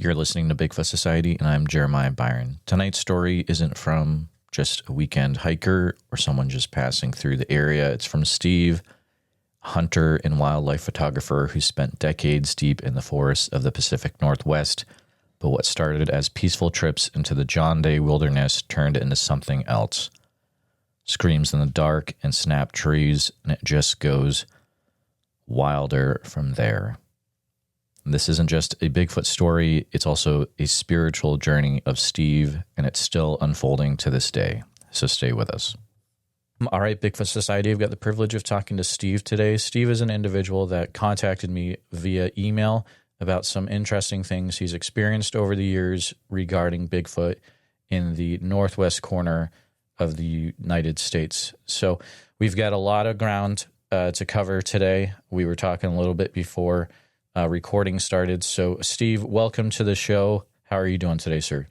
You're listening to Bigfoot Society, and I'm Jeremiah Byron. Tonight's story isn't from just a weekend hiker or someone just passing through the area. It's from Steve, a hunter and wildlife photographer who spent decades deep in the forests of the Pacific Northwest. But what started as peaceful trips into the John Day wilderness turned into something else. Screams in the dark and snapped trees, and it just goes wilder from there. This isn't just a Bigfoot story, it's also a spiritual journey of Steve, and it's still unfolding to this day. So stay with us. All right, Bigfoot Society, I've got the privilege of talking to Steve today. Steve is an individual that contacted me via email about some interesting things he's experienced over the years regarding Bigfoot in the northwest corner of the United States. So we've got a lot of ground to cover today. We were talking a little bit before recording started. So, Steve, welcome to the show. How are you doing today, sir?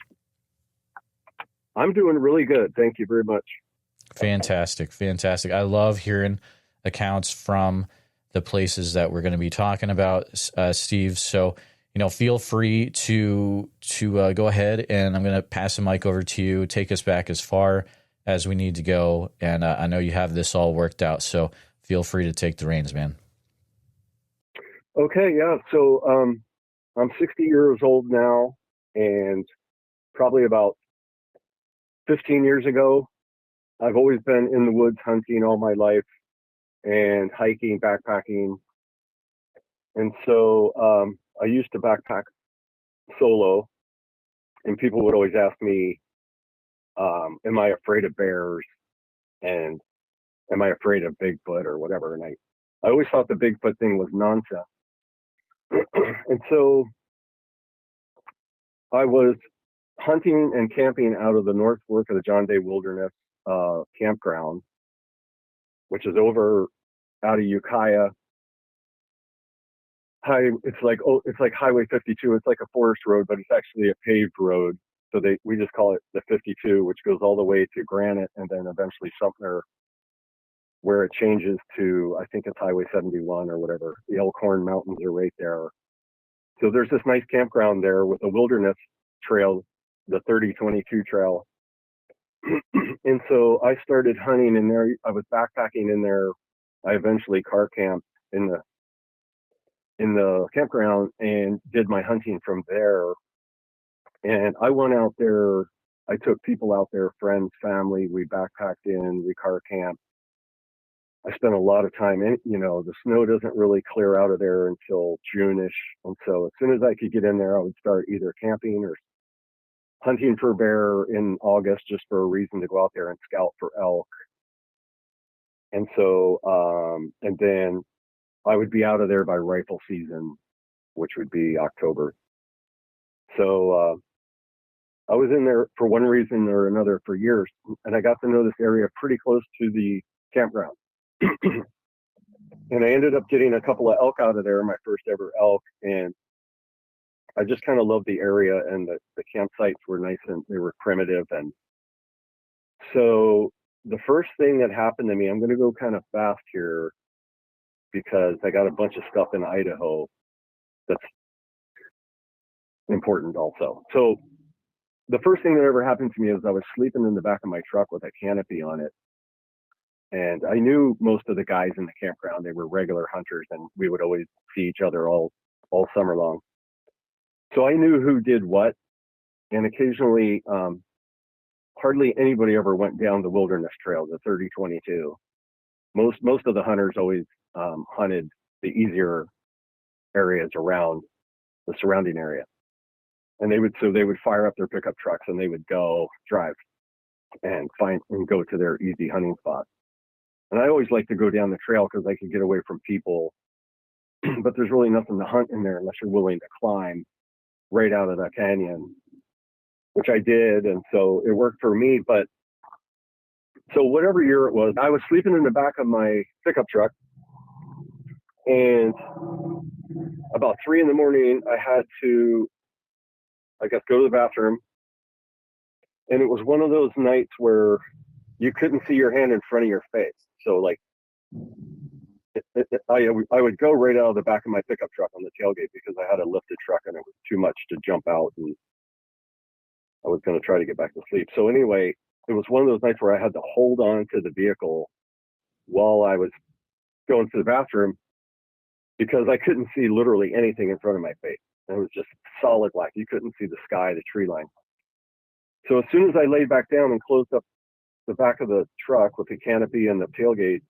I'm doing really good. Thank you very much. Fantastic. I love hearing accounts from the places that we're going to be talking about, Steve. So, feel free to go ahead, and I'm going to pass the mic over to you. Take us back as far as we need to go. And I know you have this all worked out, so feel free to take the reins, man. Okay, yeah. So I'm 60 years old now, and probably about 15 years ago, I've always been in the woods hunting all my life and hiking, backpacking. And so I used to backpack solo, and people would always ask me, am I afraid of bears? And am I afraid of Bigfoot or whatever? And I always thought the Bigfoot thing was nonsense. And so I was hunting and camping out of the North Fork of the John Day Wilderness campground, which is over out of Ukiah. It's like Highway 52. It's like a forest road, but it's actually a paved road. So we just call it the 52, which goes all the way to Granite and then eventually Sumter, where it changes to, I think it's Highway 71 or whatever. The Elkhorn Mountains are right there. So there's this nice campground there with a wilderness trail, the 3022 trail. And so I started hunting in there. I was backpacking in there. I eventually car camped in the campground and did my hunting from there. And I went out there. I took people out there, friends, family. We backpacked in, we car camped. I spent a lot of time in, the snow doesn't really clear out of there until June-ish. And so as soon as I could get in there, I would start either camping or hunting for bear in August, just for a reason to go out there and scout for elk. And so, and then I would be out of there by rifle season, which would be October. So I was in there for one reason or another for years, and I got to know this area pretty close to the campground. And I ended up getting a couple of elk out of there, my first ever elk, and I just kind of loved the area, and the campsites were nice and they were primitive. And so the first thing that happened to me, I'm going to go kind of fast here because I got a bunch of stuff in Idaho that's important also. So the first thing that ever happened to me is I was sleeping in the back of my truck with a canopy on it. And I knew most of the guys in the campground. They were regular hunters, and we would always see each other all summer long. So I knew who did what, and occasionally, hardly anybody ever went down the wilderness trail, the 3022. Most of the hunters always hunted the easier areas around the surrounding area, and they would fire up their pickup trucks and they would go drive and go to their easy hunting spots. And I always like to go down the trail because I could get away from people, but there's really nothing to hunt in there unless you're willing to climb right out of that canyon, which I did. And so it worked for me. But so whatever year it was, I was sleeping in the back of my pickup truck, and about 3 a.m, I had to, go to the bathroom. And it was one of those nights where you couldn't see your hand in front of your face. So I would go right out of the back of my pickup truck on the tailgate because I had a lifted truck and it was too much to jump out, and I was going to try to get back to sleep. So anyway, it was one of those nights where I had to hold on to the vehicle while I was going to the bathroom because I couldn't see literally anything in front of my face. It was just solid black. You couldn't see the sky, the tree line. So as soon as I laid back down and closed up the back of the truck with the canopy and the tailgate,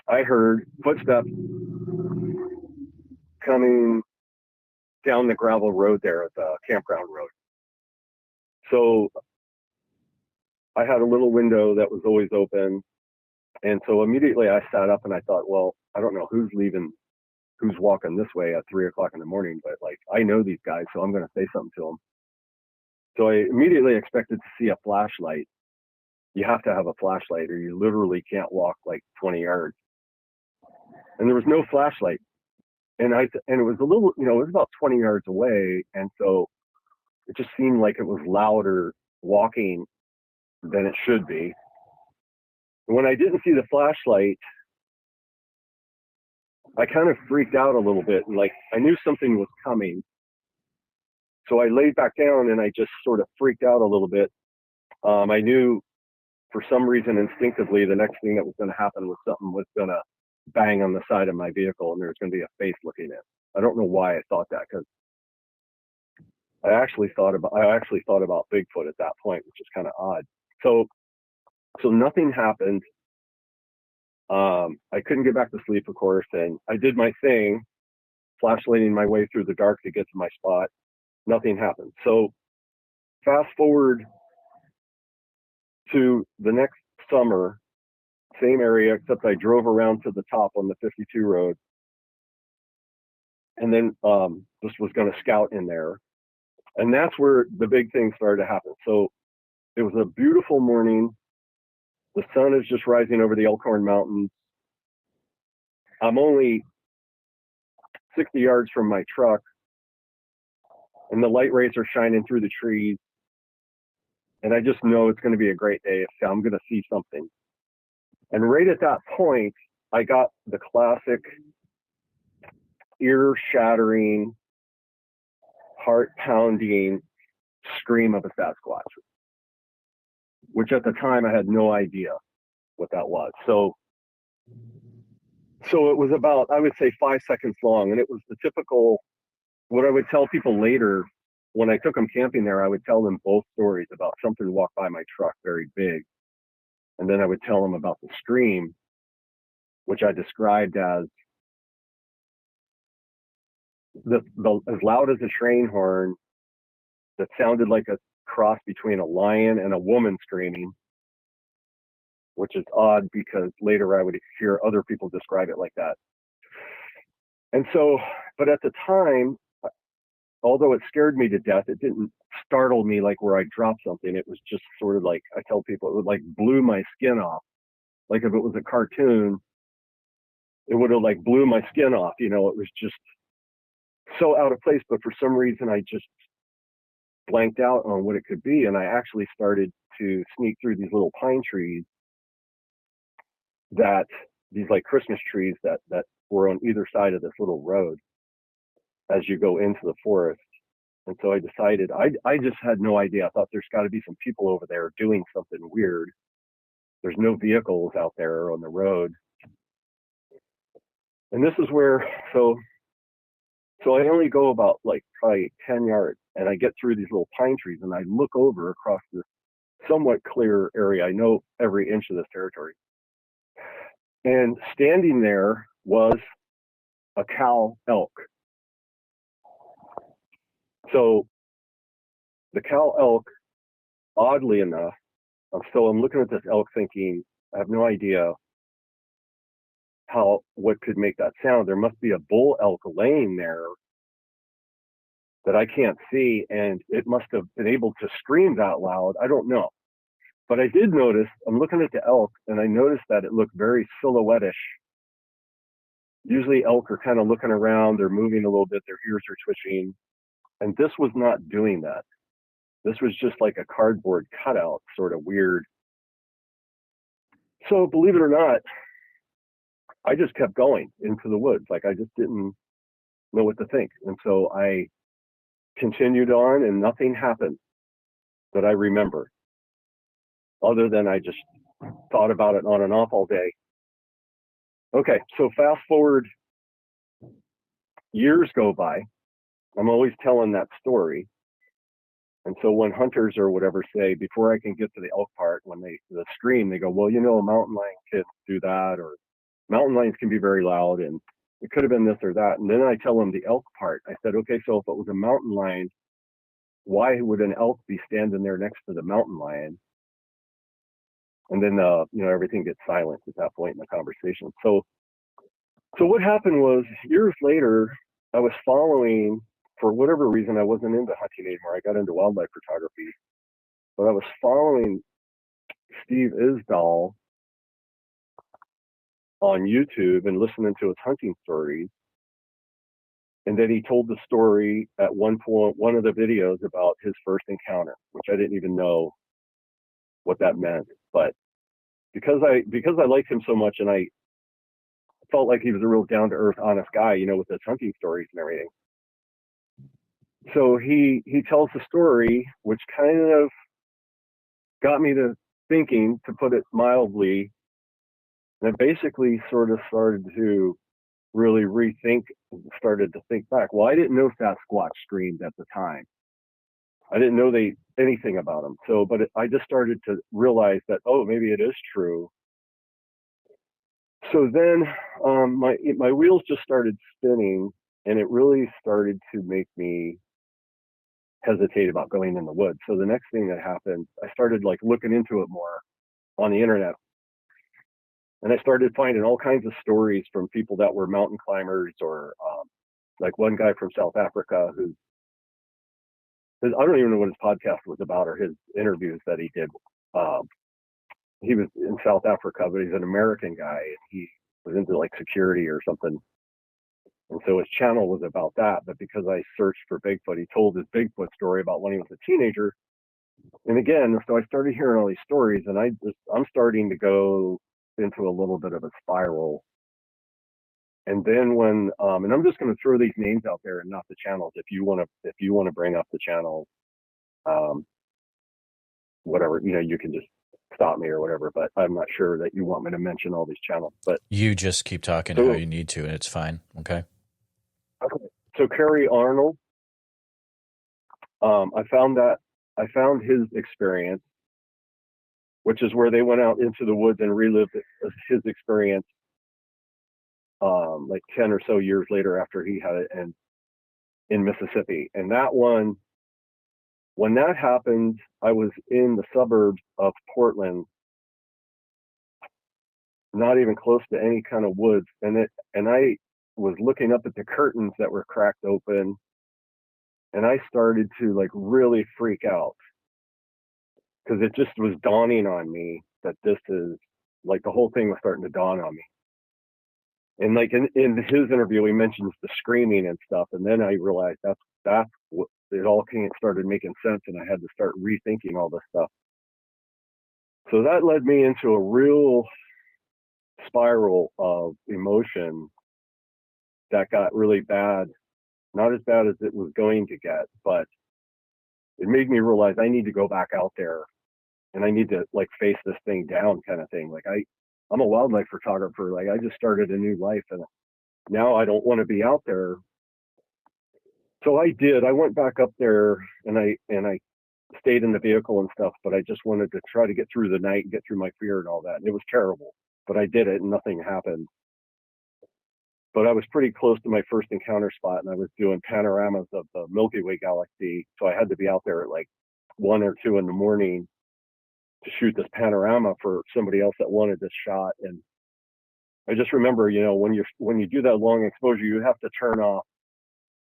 I heard footsteps coming down the gravel road there at the campground road. So I had a little window that was always open. And so immediately I sat up and I thought, well, I don't know who's walking this way at 3:00 in the morning, but like, I know these guys, so I'm going to say something to them. So I immediately expected to see a flashlight. You have to have a flashlight or you literally can't walk like 20 yards. And there was no flashlight. And it was a little, it was about 20 yards away. And so it just seemed like it was louder walking than it should be. And when I didn't see the flashlight, I kind of freaked out a little bit, and like I knew something was coming. So I laid back down and I just sort of freaked out a little bit. I knew for some reason instinctively the next thing that was going to happen was something was going to bang on the side of my vehicle and there was going to be a face looking in. I don't know why I thought that, because I actually thought about Bigfoot at that point, which is kind of odd. So nothing happened. I couldn't get back to sleep, of course, and I did my thing, flashlighting my way through the dark to get to my spot. Nothing happened. So fast forward to the next summer, same area, except I drove around to the top on the 52 road, and then just was going to scout in there. And that's where the big thing started to happen. So it was a beautiful morning. The sun is just rising over the Elkhorn Mountains. I'm only 60 yards from my truck, and the light rays are shining through the trees. And I just know it's going to be a great day. I'm going to see something. And right at that point, I got the classic ear-shattering, heart-pounding scream of a Sasquatch, which at the time I had no idea what that was. So it was about, I would say, 5 seconds long, and it was the typical, what I would tell people later when I took them camping there, I would tell them both stories about something walked by my truck very big, and then I would tell them about the scream, which I described as the as loud as a train horn that sounded like a cross between a lion and a woman screaming, which is odd because later I would hear other people describe it like that. And so, but at the time, although it scared me to death, it didn't startle me like where I dropped something. It was just sort of like, I tell people, it would like blew my skin off. Like if it was a cartoon, it would have like blew my skin off. It was just so out of place. But for some reason, I just blanked out on what it could be. And I actually started to sneak through these little pine trees these like Christmas trees that were on either side of this little road as you go into the forest. And so I decided, I just had no idea. I thought there's got to be some people over there doing something weird. There's no vehicles out there on the road. And this is where, so I only go about like probably 10 yards, and I get through these little pine trees and I look over across this somewhat clear area. I know every inch of this territory. And standing there was a cow elk. So the cow elk, oddly enough, I'm looking at this elk thinking, I have no idea what could make that sound. There must be a bull elk laying there that I can't see, and it must have been able to scream that loud. I don't know. But I did notice, I'm looking at the elk, and I noticed that it looked very silhouette-ish. Usually elk are kind of looking around, they're moving a little bit, their ears are twitching. And this was not doing that. This was just like a cardboard cutout, sort of weird. So believe it or not, I just kept going into the woods. Like I just didn't know what to think. And so I continued on and nothing happened that I remember other than I just thought about it on and off all day. Okay, so fast forward, years go by. I'm always telling that story. And so when hunters or whatever say, before I can get to the elk part, when they scream, they go, well, you know, a mountain lion can't do that, or mountain lions can be very loud, and it could have been this or that. And then I tell them the elk part. I said, okay, so if it was a mountain lion, why would an elk be standing there next to the mountain lion? And then, you know, everything gets silent at that point in the conversation. So what happened was, years later, I was following, for whatever reason, I wasn't into hunting anymore. I got into wildlife photography, but I was following Steve Isdall on YouTube and listening to his hunting stories. And then he told the story at one point, one of the videos, about his first encounter, which I didn't even know what that meant. But because I liked him so much, and I felt like he was a real down to earth, honest guy, you know, with his hunting stories and everything. So he tells the story, which kind of got me to thinking, to put it mildly, and I basically sort of started to really started to think back. Well, I didn't know Sasquatch screamed at the time. I didn't know anything about them. So, but I just started to realize that, oh, maybe it is true. So then my wheels just started spinning, and it really started to make me hesitate about going in the woods. So the next thing that happened, I started like looking into it more on the internet. And I started finding all kinds of stories from people that were mountain climbers, or like one guy from South Africa I don't even know what his podcast was about, or his interviews that he did. He was in South Africa, but he's an American guy, and he was into like security or something. And so his channel was about that. But because I searched for Bigfoot, he told his Bigfoot story about when he was a teenager. And again, so I started hearing all these stories, and I'm starting to go into a little bit of a spiral. And then when and I'm just going to throw these names out there and not the channels. If you want to bring up the channel, whatever, you know, you can just stop me or whatever. But I'm not sure that you want me to mention all these channels. But you just keep talking how you need to, and it's fine. Okay. So Kerry Arnold, I found his experience, which is where they went out into the woods and relived his experience, like 10 or so years later after he had it in Mississippi. And that one, when that happened, I was in the suburbs of Portland, not even close to any kind of woods. And I was looking up at the curtains that were cracked open, and I started to like really freak out, because it just was dawning on me that this is like, the whole thing was starting to dawn on me. And like in his interview, he mentions the screaming and stuff. And then I realized that's what it all started making sense. And I had to start rethinking all this stuff. So that led me into a real spiral of emotion that got really bad. Not as bad as it was going to get, but it made me realize I need to go back out there, and I need to like face this thing down, kind of thing. Like I'm a wildlife photographer. Like I just started a new life, and now I don't want to be out there. So I went back up there, and I stayed in the vehicle and stuff, but I just wanted to try to get through the night and get through my fear and all that. And it was terrible, but I did it, and nothing happened. But I was pretty close to my first encounter spot, and I was doing panoramas of the Milky Way galaxy. So I had to be out there at like 1 or 2 in the morning to shoot this panorama for somebody else that wanted this shot. And I just remember, you know, when you do that long exposure, you have to turn off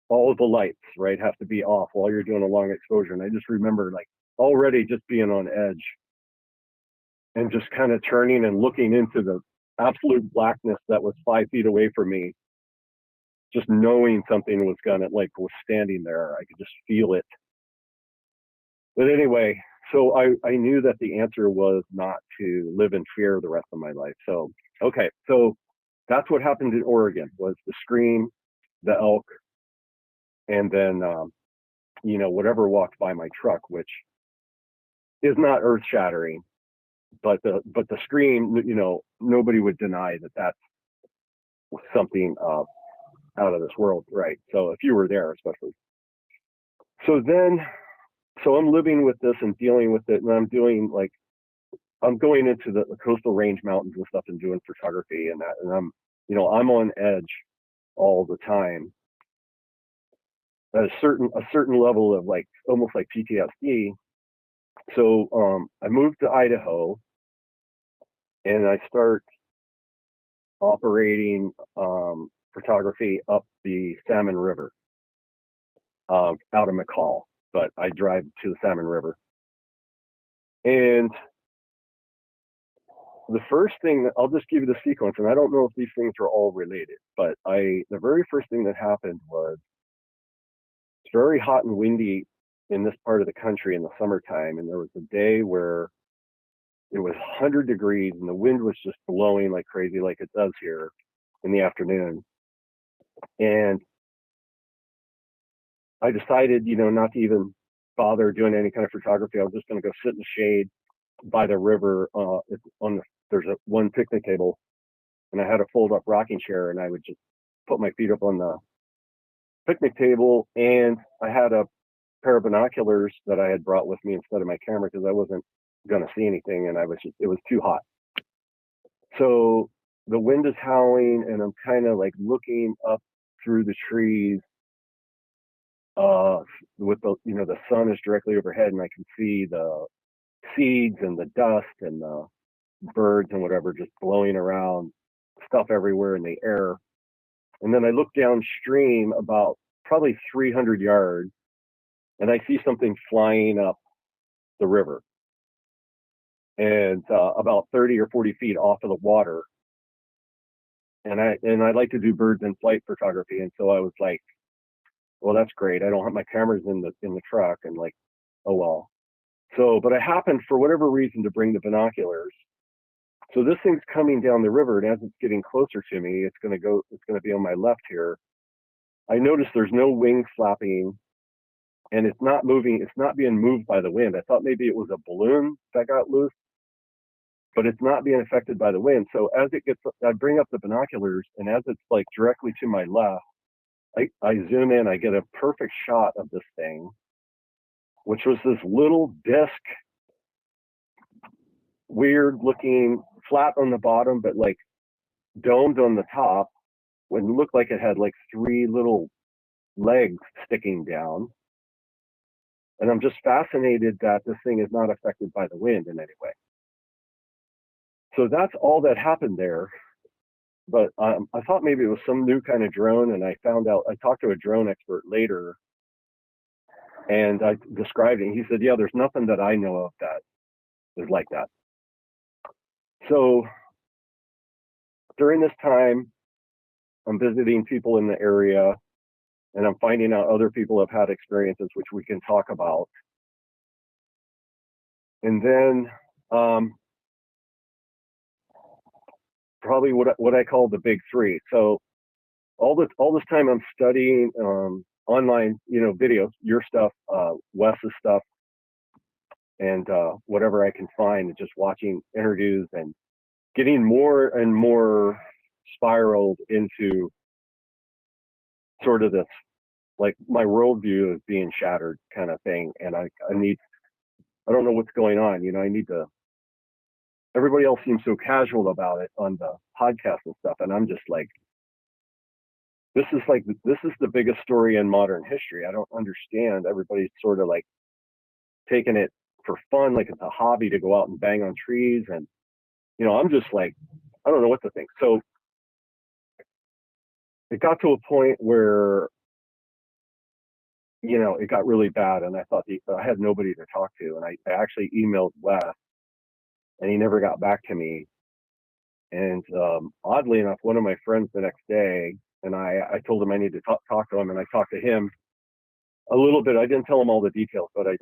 all of the lights, right? Have to be off while you're doing a long exposure. And I just remember like already just being on edge, and just kind of turning and looking into the absolute blackness that was 5 feet away from me, just knowing something was was standing there. I could just feel it. But anyway, so I knew that the answer was not to live in fear the rest of my life. So, okay. So that's what happened in Oregon, was the scream, the elk, and then, whatever walked by my truck, which is not earth shattering, but the scream, nobody would deny that that's something out of this world, right? So if you were there, especially. So I'm living with this and dealing with it, and I'm going into the coastal range mountains and stuff and doing photography and that, and I'm on edge all the time. At a certain level of like almost like PTSD. So I moved to Idaho, and I start operating photography up the Salmon River out of McCall, but I drive to the Salmon River. And the first thing, I'll just give you the sequence, and I don't know if these things are all related, but the very first thing that happened was, it's very hot and windy in this part of the country in the summertime, and there was a day where it was 100 degrees and the wind was just blowing like crazy, like it does here in the afternoon. And I decided, not to even bother doing any kind of photography. I was just going to go sit in the shade by the river. There's one picnic table, and I had a fold-up rocking chair, and I would just put my feet up on the picnic table, and I had a pair of binoculars that I had brought with me instead of my camera because I wasn't going to see anything, and it was too hot. So the wind is howling, and I'm kind of like looking up through the trees with the sun is directly overhead, and I can see the seeds and the dust and the birds and whatever just blowing around, stuff everywhere in the air. And then I look downstream about probably 300 yards, and I see something flying up the river, and about 30 or 40 feet off of the water. And I like to do birds in flight photography, and so I was like, well, that's great. I don't have my cameras in the truck, and like, oh well. So, but I happened for whatever reason to bring the binoculars. So this thing's coming down the river, and as it's getting closer to me, it's going to be on my left here. I notice there's no wing flapping, and it's not moving. It's not being moved by the wind. I thought maybe it was a balloon that got loose, but it's not being affected by the wind. So I bring up the binoculars, and as it's like directly to my left, I zoom in. I get a perfect shot of this thing, which was this little disc, weird looking, flat on the bottom, but like domed on the top, when it looked like it had like 3 little legs sticking down. And I'm just fascinated that this thing is not affected by the wind in any way. So that's all that happened there. But I thought maybe it was some new kind of drone, and I found out, I talked to a drone expert later, and I described it, and he said, yeah, there's nothing that I know of that is like that. So during this time, I'm visiting people in the area, and I'm finding out other people have had experiences, which we can talk about. And then probably what I call the big 3. So all this time I'm studying online, videos, your stuff, Wes's stuff, and whatever I can find, and just watching interviews and getting more and more spiraled into sort of this, like my worldview is being shattered kind of thing. And I don't know what's going on. Everybody else seems so casual about it on the podcast and stuff. And I'm just like, this is the biggest story in modern history. I don't understand. Everybody's sort of like taking it for fun, like it's a hobby to go out and bang on trees. And, I'm just like, I don't know what to think. So it got to a point where, it got really bad. And I thought I had nobody to talk to. And I actually emailed Wes, and he never got back to me. And oddly enough, one of my friends the next day, and I told him I need to talk to him, and I talked to him a little bit. I didn't tell him all the details, but I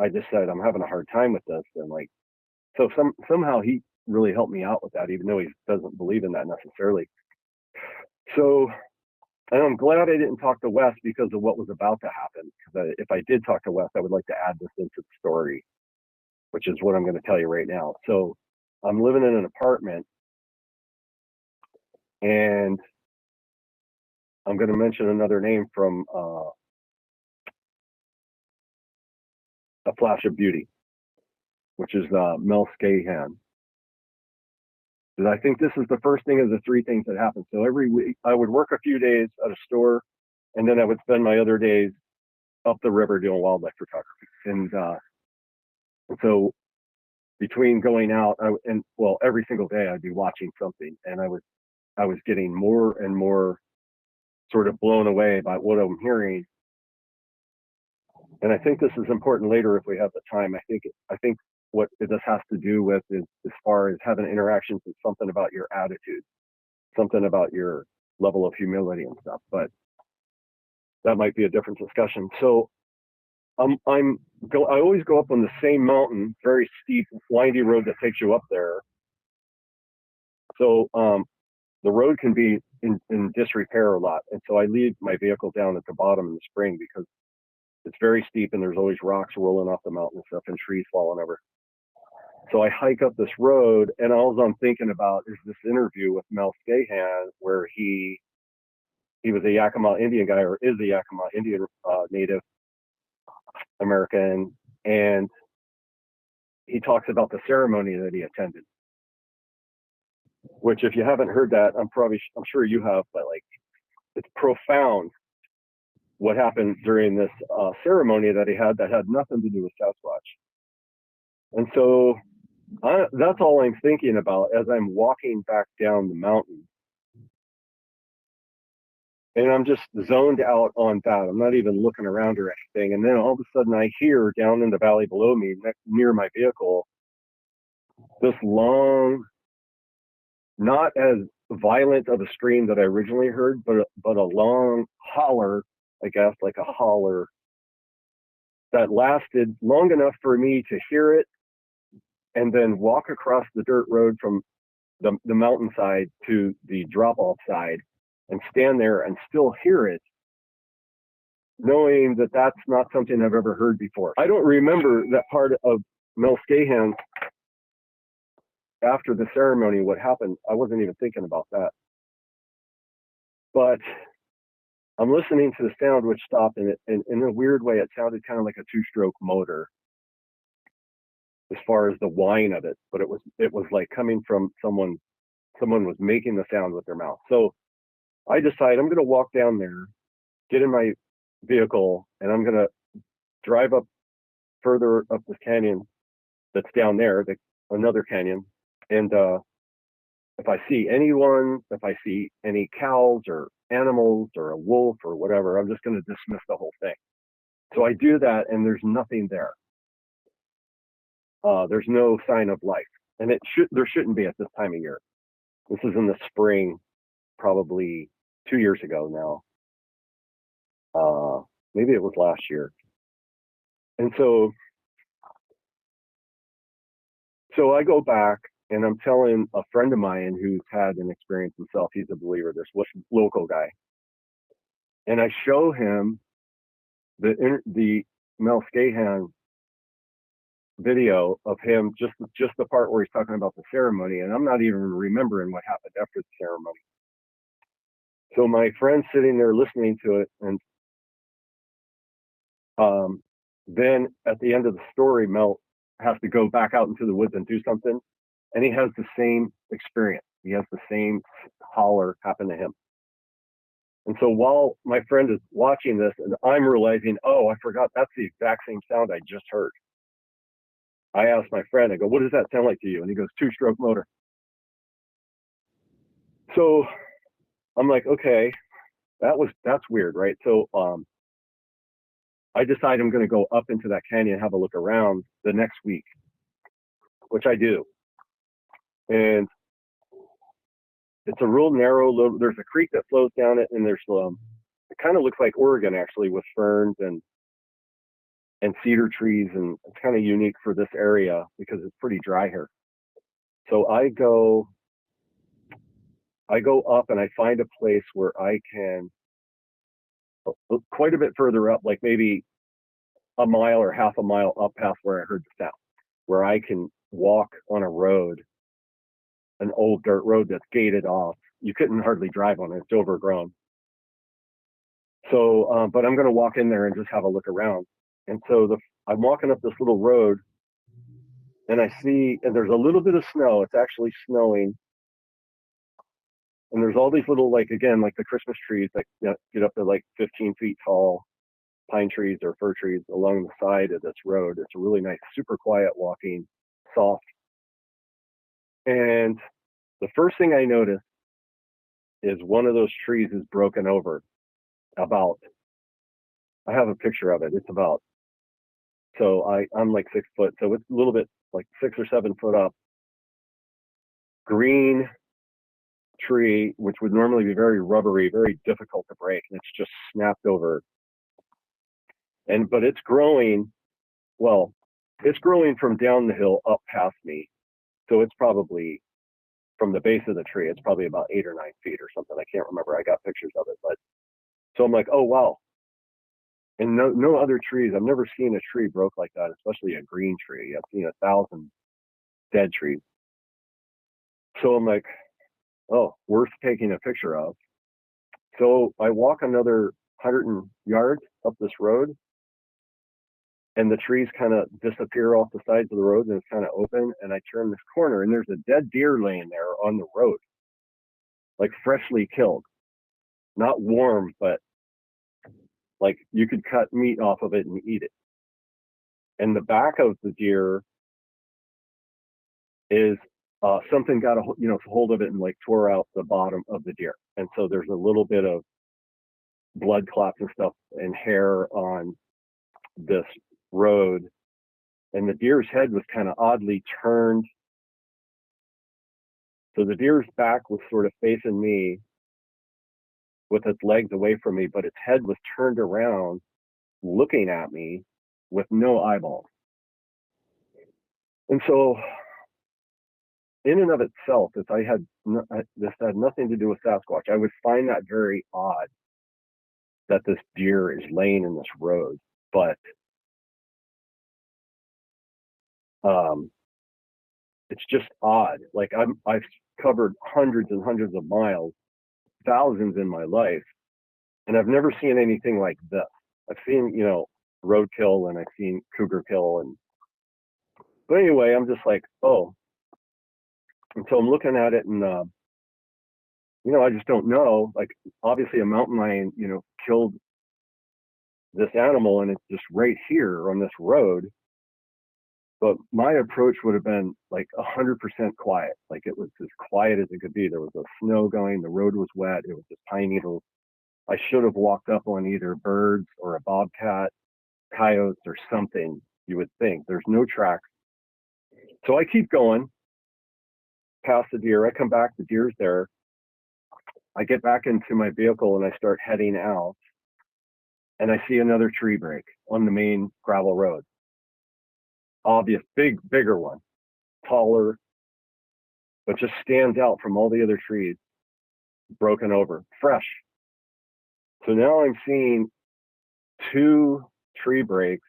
just said, I'm having a hard time with this. And like, so somehow he really helped me out with that, even though he doesn't believe in that necessarily. So, and I'm glad I didn't talk to Wes because of what was about to happen. Because if I did talk to Wes, I would like to add this into the story, which is what I'm going to tell you right now. So I'm living in an apartment, and I'm going to mention another name from A Flash of Beauty, which is Mel Scahan. And I think this is the first thing of the three things that happened. So every week I would work a few days at a store, and then I would spend my other days up the river doing wildlife photography. And so between going out every single day I'd be watching something, and I was getting more and more sort of blown away by what I'm hearing. And I think this is important later if we have the time. I think what this has to do with is, as far as having interactions, is something about your attitude, something about your level of humility and stuff. But that might be a different discussion. So I always go up on the same mountain, very steep, windy road that takes you up there. So the road can be in disrepair a lot, and so I leave my vehicle down at the bottom in the spring because it's very steep and there's always rocks rolling off the mountain and stuff and trees falling over. So I hike up this road, and all I'm thinking about is this interview with Mel Scahan, where he was a Yakima Indian guy, or is a Yakima Indian Native American, and he talks about the ceremony that he attended. Which, if you haven't heard that, I'm sure you have, but like, it's profound what happened during this ceremony that he had that had nothing to do with Sasquatch. And so that's all I'm thinking about as I'm walking back down the mountain. And I'm just zoned out on that. I'm not even looking around or anything. And then all of a sudden I hear down in the valley below me, near my vehicle, this long, not as violent of a scream that I originally heard, but a long holler, I guess, like a holler that lasted long enough for me to hear it and then walk across the dirt road from the mountainside to the drop-off side and stand there and still hear it, knowing that that's not something I've ever heard before. I don't remember that part of Mel Scahan after the ceremony, what happened. I wasn't even thinking about that. But I'm listening to the sound, which stopped, and in a weird way, it sounded kind of like a two-stroke motor as far as the whine of it, but it was like coming from someone was making the sound with their mouth. So I decide I'm going to walk down there, get in my vehicle, and I'm going to drive up further up this canyon that's down there, another canyon. And if I see anyone, if I see any cows or animals or a wolf or whatever, I'm just going to dismiss the whole thing. So I do that, and there's nothing there. There's no sign of life, and there shouldn't be at this time of year. This is in the spring, probably 2 years ago now. Maybe it was last year. And so I go back, and I'm telling a friend of mine who's had an experience himself. He's a believer, this local guy. And I show him the Mel Scahan video of him, just the part where he's talking about the ceremony, and I'm not even remembering what happened after the ceremony. So my friend's sitting there listening to it, and then at the end of the story, Mel has to go back out into the woods and do something, and he has the same experience. He has the same holler happen to him. And so while my friend is watching this, and I'm realizing, oh, I forgot, that's the exact same sound I just heard. I asked my friend, I go, what does that sound like to you? And he goes, two-stroke motor. So I'm like, okay, that's weird, right? So I decide I'm going to go up into that canyon and have a look around the next week, which I do. And it's a real narrow, there's a creek that flows down it, and there's it kind of looks like Oregon, actually, with ferns and cedar trees, and it's kind of unique for this area because it's pretty dry here. So I go up and I find a place where I can, quite a bit further up, like maybe a mile or half a mile up past where I heard the sound, where I can walk on a road, an old dirt road that's gated off. You couldn't hardly drive on it. It's overgrown. So, but I'm going to walk in there and just have a look around. And so I'm walking up this little road and I see, and there's a little bit of snow. It's actually snowing. And there's all these little, like, again, like the Christmas trees that get up to like 15 feet tall, pine trees or fir trees along the side of this road. It's a really nice, super quiet walking, soft. And the first thing I notice is one of those trees is broken over about, I have a picture of it. It's about, so I'm like 6 foot. So it's a little bit like 6 or 7 foot up. Green tree, which would normally be very rubbery, very difficult to break. And it's just snapped over. But it's growing, well, it's growing from down the hill up past me. So it's probably from the base of the tree, it's probably about 8 or 9 feet or something. I can't remember. I got pictures of it, but so I'm like, oh, wow. And no other trees. I've never seen a tree broke like that, especially a green tree. I've seen 1,000 dead trees. So I'm like, oh, worth taking a picture of. So I walk another 100 yards up this road, and the trees kind of disappear off the sides of the road, and it's kind of open. And I turn this corner, and there's a dead deer laying there on the road, like freshly killed, not warm, but like you could cut meat off of it and eat it. And the back of the deer is something got a hold of it and like tore out the bottom of the deer. And so there's a little bit of blood clots and stuff and hair on this road. And the deer's head was kind of oddly turned. So the deer's back was sort of facing me with its legs away from me, but its head was turned around looking at me with no eyeballs. And so in and of itself, if this had nothing to do with Sasquatch, I would find that very odd that this deer is laying in this road. But it's just odd. Like I've covered hundreds and hundreds of miles, thousands in my life, and I've never seen anything like this. I've seen, roadkill, and I've seen cougar kill, but anyway, I'm just like, oh. And so I'm looking at it, and I just don't know. Like, obviously, a mountain lion, killed this animal, and it's just right here on this road. But my approach would have been like 100% quiet. Like, it was as quiet as it could be. There was a snow going. The road was wet. It was just pine needles. I should have walked up on either birds or a bobcat, coyotes, or something, you would think. There's no tracks. So I keep going past the deer. I come back. The deer's there. I get back into my vehicle and I start heading out. And I see another tree break on the main gravel road. Obvious, bigger one, taller, but just stands out from all the other trees, broken over, fresh. So now I'm seeing 2 tree breaks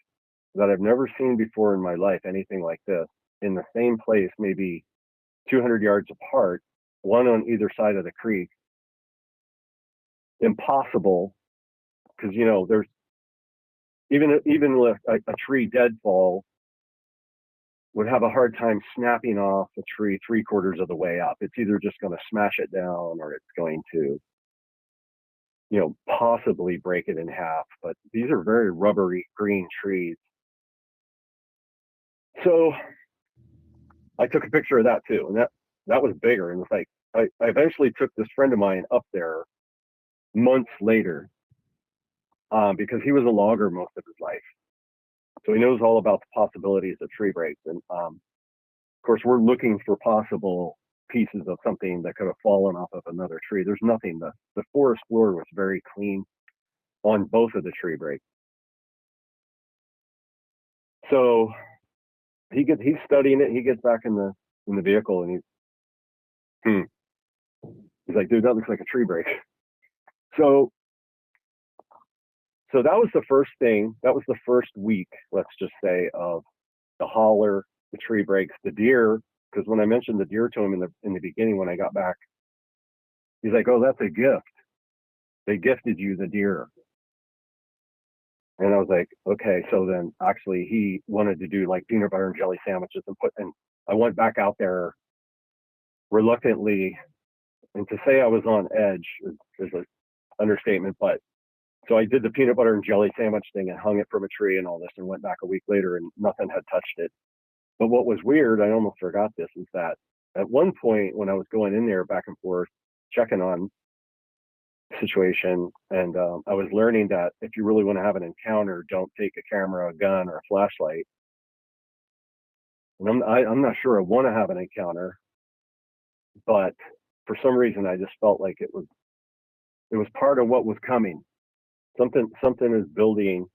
that I've never seen before in my life, anything like this, in the same place, maybe 200 yards apart, one on either side of the creek. Impossible, because, there's even with a tree deadfall would have a hard time snapping off a tree 3/4 of the way up. It's either just going to smash it down or it's going to, possibly break it in half. But these are very rubbery green trees. So I took a picture of that too. And that was bigger. And it's like, I eventually took this friend of mine up there months later because he was a logger most of his life. So he knows all about the possibilities of tree breaks. And of course, we're looking for possible pieces of something that could have fallen off of another tree. There's nothing. The forest floor was very clean on both of the tree breaks. So he's studying it. He gets back in the in the vehicle, and he's like, dude, that looks like a tree break. So that was the first thing. That was the first week, let's just say, of the holler, the tree breaks, the deer. Because when I mentioned the deer to him in the beginning when I got back, he's like, "Oh, that's a gift. They gifted you the deer." And I was like, "Okay." So then, actually, he wanted to do like peanut butter and jelly sandwiches and I went back out there reluctantly, and to say I was on edge is an understatement, but. So I did the peanut butter and jelly sandwich thing and hung it from a tree and all this, and went back a week later and nothing had touched it. But what was weird, I almost forgot this, is that at one point when I was going in there back and forth, checking on the situation, and I was learning that if you really want to have an encounter, don't take a camera, a gun, or a flashlight. And I'm not sure I want to have an encounter, but for some reason I just felt like it was part of what was coming. Something is building,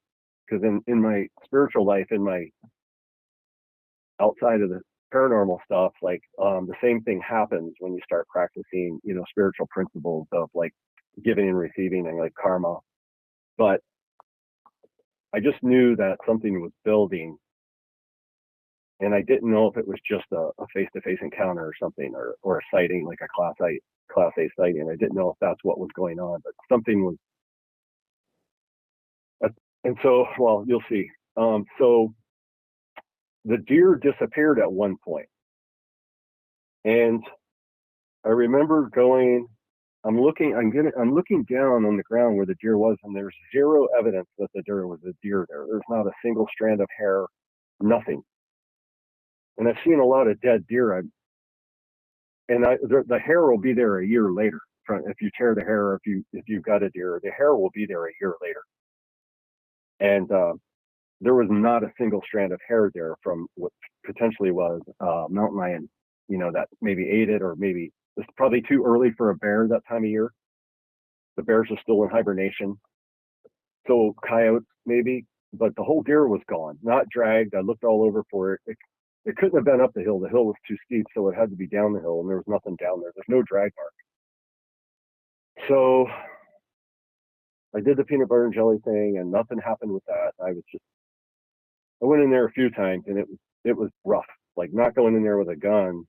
because in my spiritual life, in my outside of the paranormal stuff, like the same thing happens when you start practicing, spiritual principles of like giving and receiving and like karma. But I just knew that something was building, and I didn't know if it was just a face-to-face encounter or something, or a sighting, like a Class A sighting. I didn't know if that's what was going on, but something was. And so, well, you'll see. So the deer disappeared at one point, and I remember going. I'm looking down on the ground where the deer was, and there's zero evidence that the deer was a deer there. There's not a single strand of hair, nothing. And I've seen a lot of dead deer. The hair will be there a year later. If you tear the hair, if you've got a deer, the hair will be there a year later. And there was not a single strand of hair there from what potentially was mountain lion, that maybe ate it, or maybe it's probably too early for a bear that time of year. The bears are still in hibernation. So coyotes maybe, but the whole deer was gone, not dragged. I looked all over for it. It couldn't have been up the hill. The hill was too steep, so it had to be down the hill, and there was nothing down there. There's no drag mark. So I did the peanut butter and jelly thing, and nothing happened with that. I went in there a few times, and it was rough. Like, not going in there with a gun,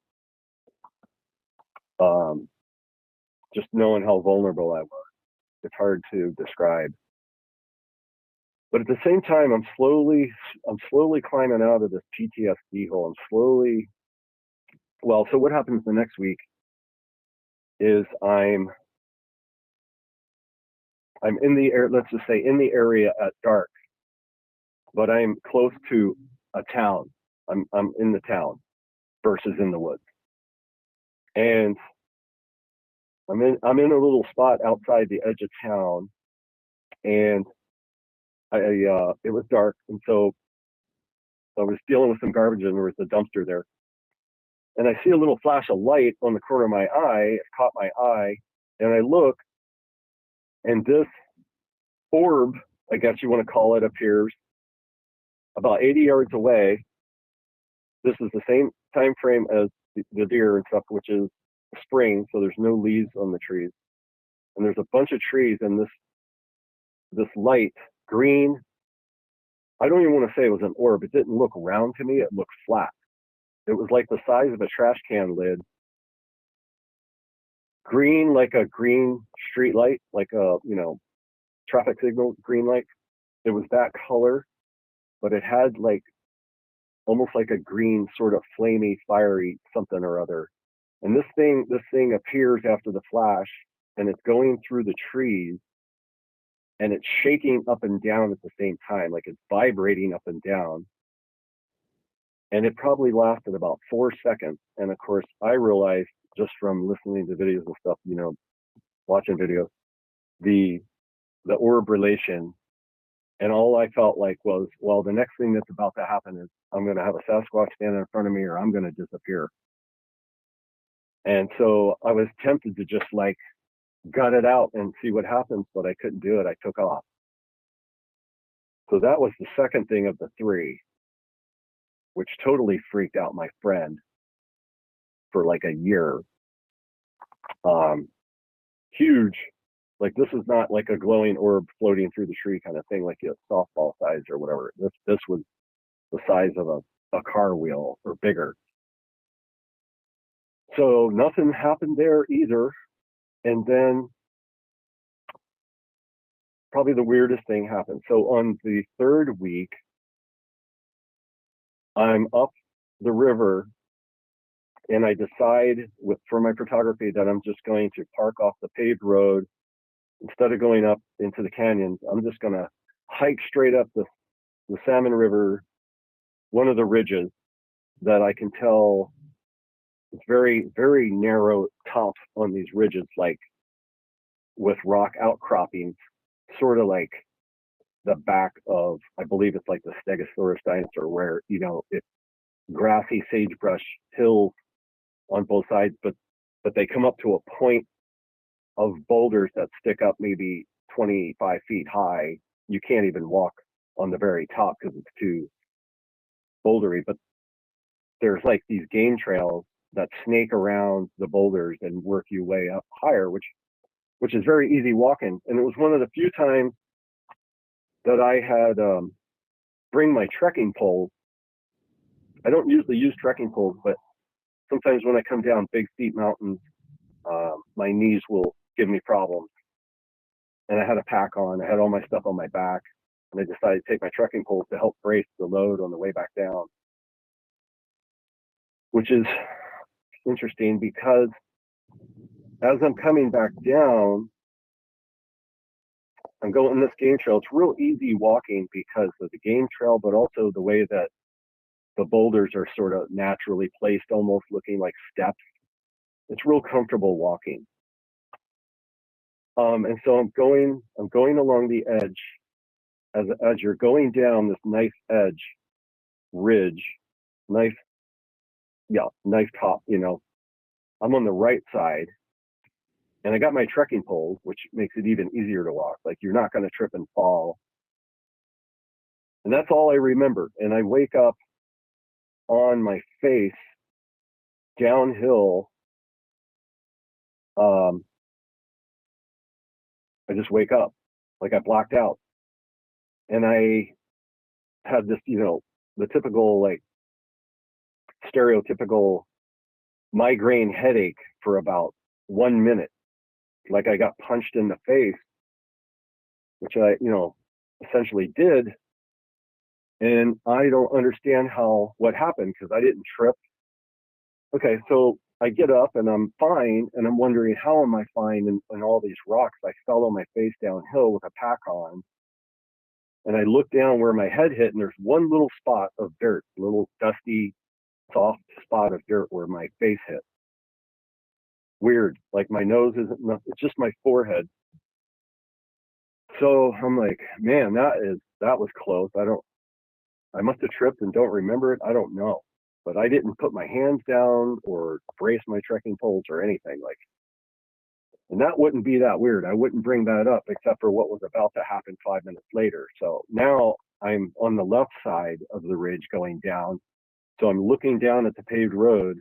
just knowing how vulnerable I was. It's hard to describe. But at the same time, I'm slowly climbing out of this PTSD hole. So what happens the next week is I'm in the air, let's just say in the area at dark, but I'm close to a town. I'm in the town versus in the woods. And I'm in a little spot outside the edge of town, and it was dark, and so I was dealing with some garbage, and there was a dumpster there. And I see a little flash of light on the corner of my eye. It caught my eye, and I look, and this orb, I guess you want to call it, appears about 80 yards away. This is the same time frame as the deer and stuff, which is spring, so there's no leaves on the trees. And there's a bunch of trees, and this light, green, I don't even want to say it was an orb. It didn't look round to me. It looked flat. It was like the size of a trash can lid. Green, like a green street light, like a, traffic signal green light. It was that color, but it had like almost like a green sort of flamey, fiery something or other. And this thing appears after the flash, and it's going through the trees, and it's shaking up and down at the same time, like it's vibrating up and down. And it probably lasted about 4 seconds. And of course, I realized just from listening to videos and stuff, watching videos, the orb relation. And all I felt like was, well, the next thing that's about to happen is I'm going to have a Sasquatch stand in front of me, or I'm going to disappear. And so I was tempted to just like gut it out and see what happens, but I couldn't do it. I took off. So that was the second thing of the three, which totally freaked out my friend. for like a year. Huge. Like, this is not like a glowing orb floating through the tree kind of thing, like a softball size or whatever. This was the size of a car wheel or bigger. So nothing happened there either. And then probably the weirdest thing happened. So on the third week, I'm up the river and I decide for my photography that I'm just going to park off the paved road. Instead of going up into the canyons, I'm just going to hike straight up the Salmon River, one of the ridges that I can tell it's very, very narrow tops on these ridges, like with rock outcroppings, sort of like the back of, I believe it's like the Stegosaurus dinosaur, where, it's grassy sagebrush hills on both sides, but they come up to a point of boulders that stick up maybe 25 feet high. You can't even walk on the very top because it's too bouldery, but there's like these game trails that snake around the boulders and work you way up higher, which is very easy walking. And it was one of the few times that I had bring my trekking poles. I don't usually use trekking poles, but sometimes when I come down big steep mountains, my knees will give me problems. And I had a pack on. I had all my stuff on my back, and I decided to take my trekking poles to help brace the load on the way back down, which is interesting because as I'm coming back down, I'm going this game trail. It's real easy walking because of the game trail, but also the way that the boulders are sort of naturally placed, almost looking like steps. It's real comfortable walking. And so I'm going along the edge. As you're going down this nice edge, ridge, nice top, I'm on the right side, and I got my trekking poles, which makes it even easier to walk. Like, you're not going to trip and fall. And that's all I remember. And I wake up on my face downhill. I just wake up, like I blacked out. And I had this, the typical, like, stereotypical migraine headache for about 1 minute. Like I got punched in the face, which I, essentially did. And I don't understand what happened, because I didn't trip. Okay, so I get up and I'm fine, and I'm wondering, how am I fine in all these rocks? I fell on my face downhill with a pack on, and I look down where my head hit, and there's one little spot of dirt, a little dusty, soft spot of dirt where my face hit. Weird, like my nose isn't nothing, it's just my forehead. So I'm like, man, that was close. I must have tripped and don't remember it. I don't know. But I didn't put my hands down or brace my trekking poles or anything. And that wouldn't be that weird. I wouldn't bring that up except for what was about to happen 5 minutes later. So now I'm on the left side of the ridge going down. So I'm looking down at the paved road.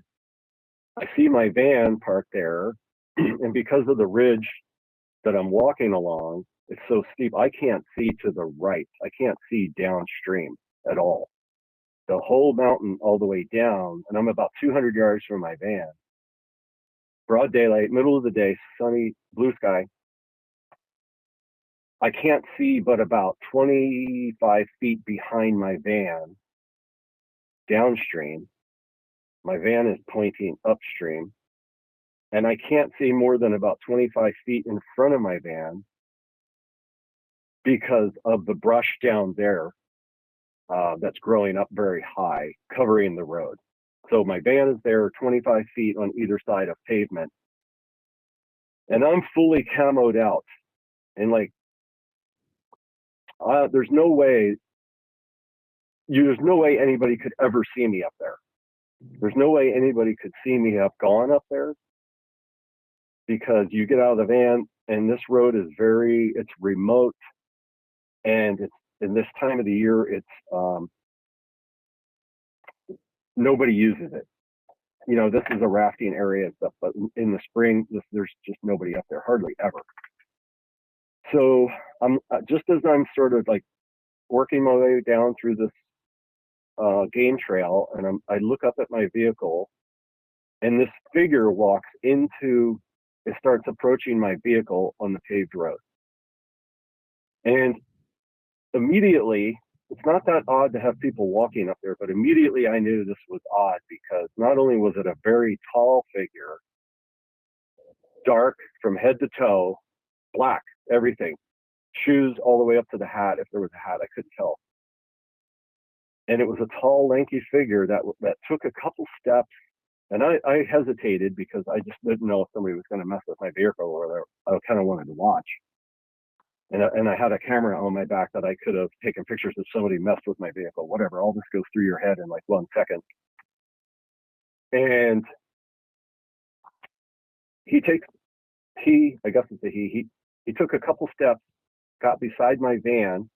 I see my van parked there. And because of the ridge that I'm walking along, it's so steep, I can't see to the right. I can't see downstream at all. The whole mountain all the way down, and I'm about 200 yards from my van. Broad daylight, middle of the day, sunny, blue sky. I can't see but about 25 feet behind my van, downstream. My van is pointing upstream. And I can't see more than about 25 feet in front of my van because of the brush down there. That's growing up very high, covering the road. So my van is there 25 feet on either side of pavement. And I'm fully camoed out. And there's no way anybody could ever see me up there. There's no way anybody could see me have gone up there, because you get out of the van and this road is it's remote, and it's in this time of the year, it's nobody uses it. this is a rafting area and stuff, but in the spring, there's just nobody up there, hardly ever. So I'm just as I'm sort of like working my way down through this game trail, and I look up at my vehicle, and this figure walks into, it starts approaching my vehicle on the paved road. And immediately, it's not that odd to have people walking up there, but immediately I knew this was odd because not only was it a very tall figure, dark from head to toe, black, everything, shoes all the way up to the hat. If there was a hat, I couldn't tell. And it was a tall, lanky figure that took a couple steps. And I hesitated because I just didn't know if somebody was going to mess with my vehicle, or I kind of wanted to watch. And I had a camera on my back that I could have taken pictures if somebody messed with my vehicle, whatever. All this goes through your head in like 1 second. And I guess it's a he took a couple steps, got beside my van.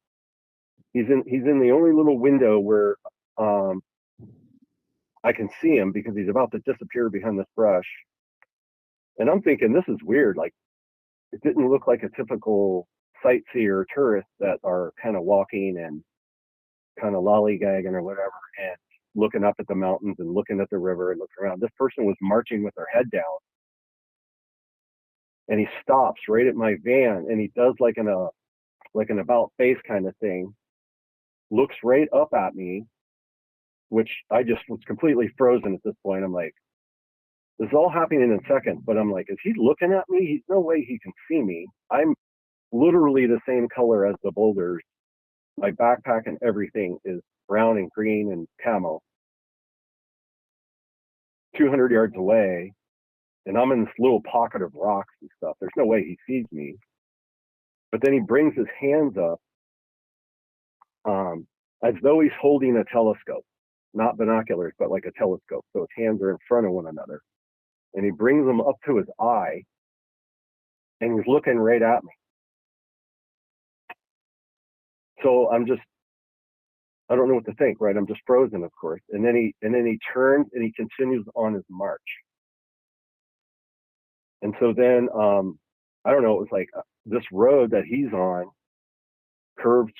He's in the only little window where I can see him because he's about to disappear behind this brush. And I'm thinking, this is weird. Like, it didn't look like a typical sightseer tourist that are kind of walking and kind of lollygagging or whatever and looking up at the mountains and looking at the river and looking around. This person was marching with their head down. And he stops right at my van, and he does like an about face kind of thing, looks right up at me, which I just was completely frozen at this point. I'm like, this is all happening in a second, but I'm like, is he looking at me? He's no way he can see me. I'm literally the same color as the boulders. My backpack and everything is brown and green and camo. 200 yards away, and I'm in this little pocket of rocks and stuff. There's no way he sees me. But then he brings his hands up as though he's holding a telescope, not binoculars, but like a telescope. So his hands are in front of one another. And he brings them up to his eye, and he's looking right at me. So I don't know what to think, right? I'm just frozen, of course. And then he turns and he continues on his march. And so then, I don't know, it was like this road that he's on curves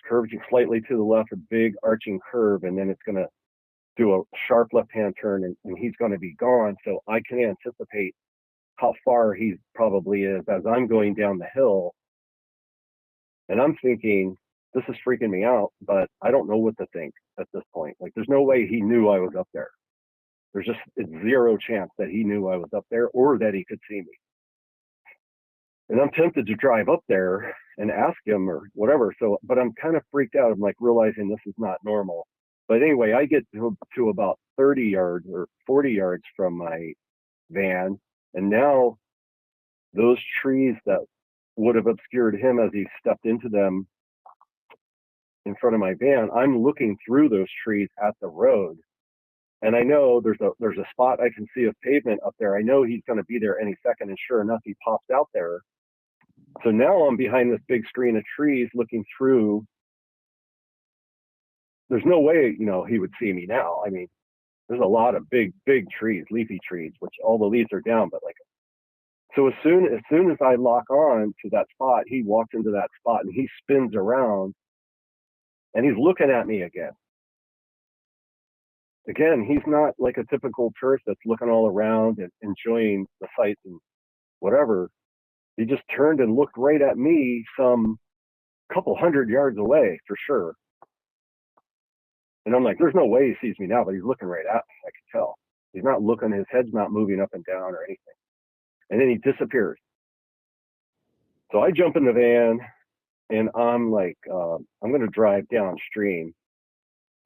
slightly to the left, a big arching curve, and then it's going to do a sharp left-hand turn, and he's going to be gone. So I can anticipate how far he probably is as I'm going down the hill. And I'm thinking, this is freaking me out, but I don't know what to think at this point. Like, there's no way he knew I was up there. There's just zero chance that he knew I was up there or that he could see me. And I'm tempted to drive up there and ask him or whatever. So, but I'm kind of freaked out. I'm like realizing this is not normal. But anyway, I get to about 30 yards or 40 yards from my van. And now those trees that would have obscured him as he stepped into them in front of my van, I'm looking through those trees at the road. And I know there's a spot I can see of pavement up there. I know he's going to be there any second. And sure enough, he pops out there. So now I'm behind this big screen of trees looking through. There's no way, he would see me now. I mean, there's a lot of big trees, leafy trees, which all the leaves are down, but like, so as soon as I lock on to that spot, he walks into that spot and he spins around and he's looking at me again. Again, he's not like a typical tourist that's looking all around and enjoying the sights and whatever. He just turned and looked right at me some couple hundred yards away for sure. And I'm like, there's no way he sees me now, but he's looking right at me. I can tell. He's not looking, his head's not moving up and down or anything. And then he disappears. So I jump in the van and I'm like, I'm going to drive downstream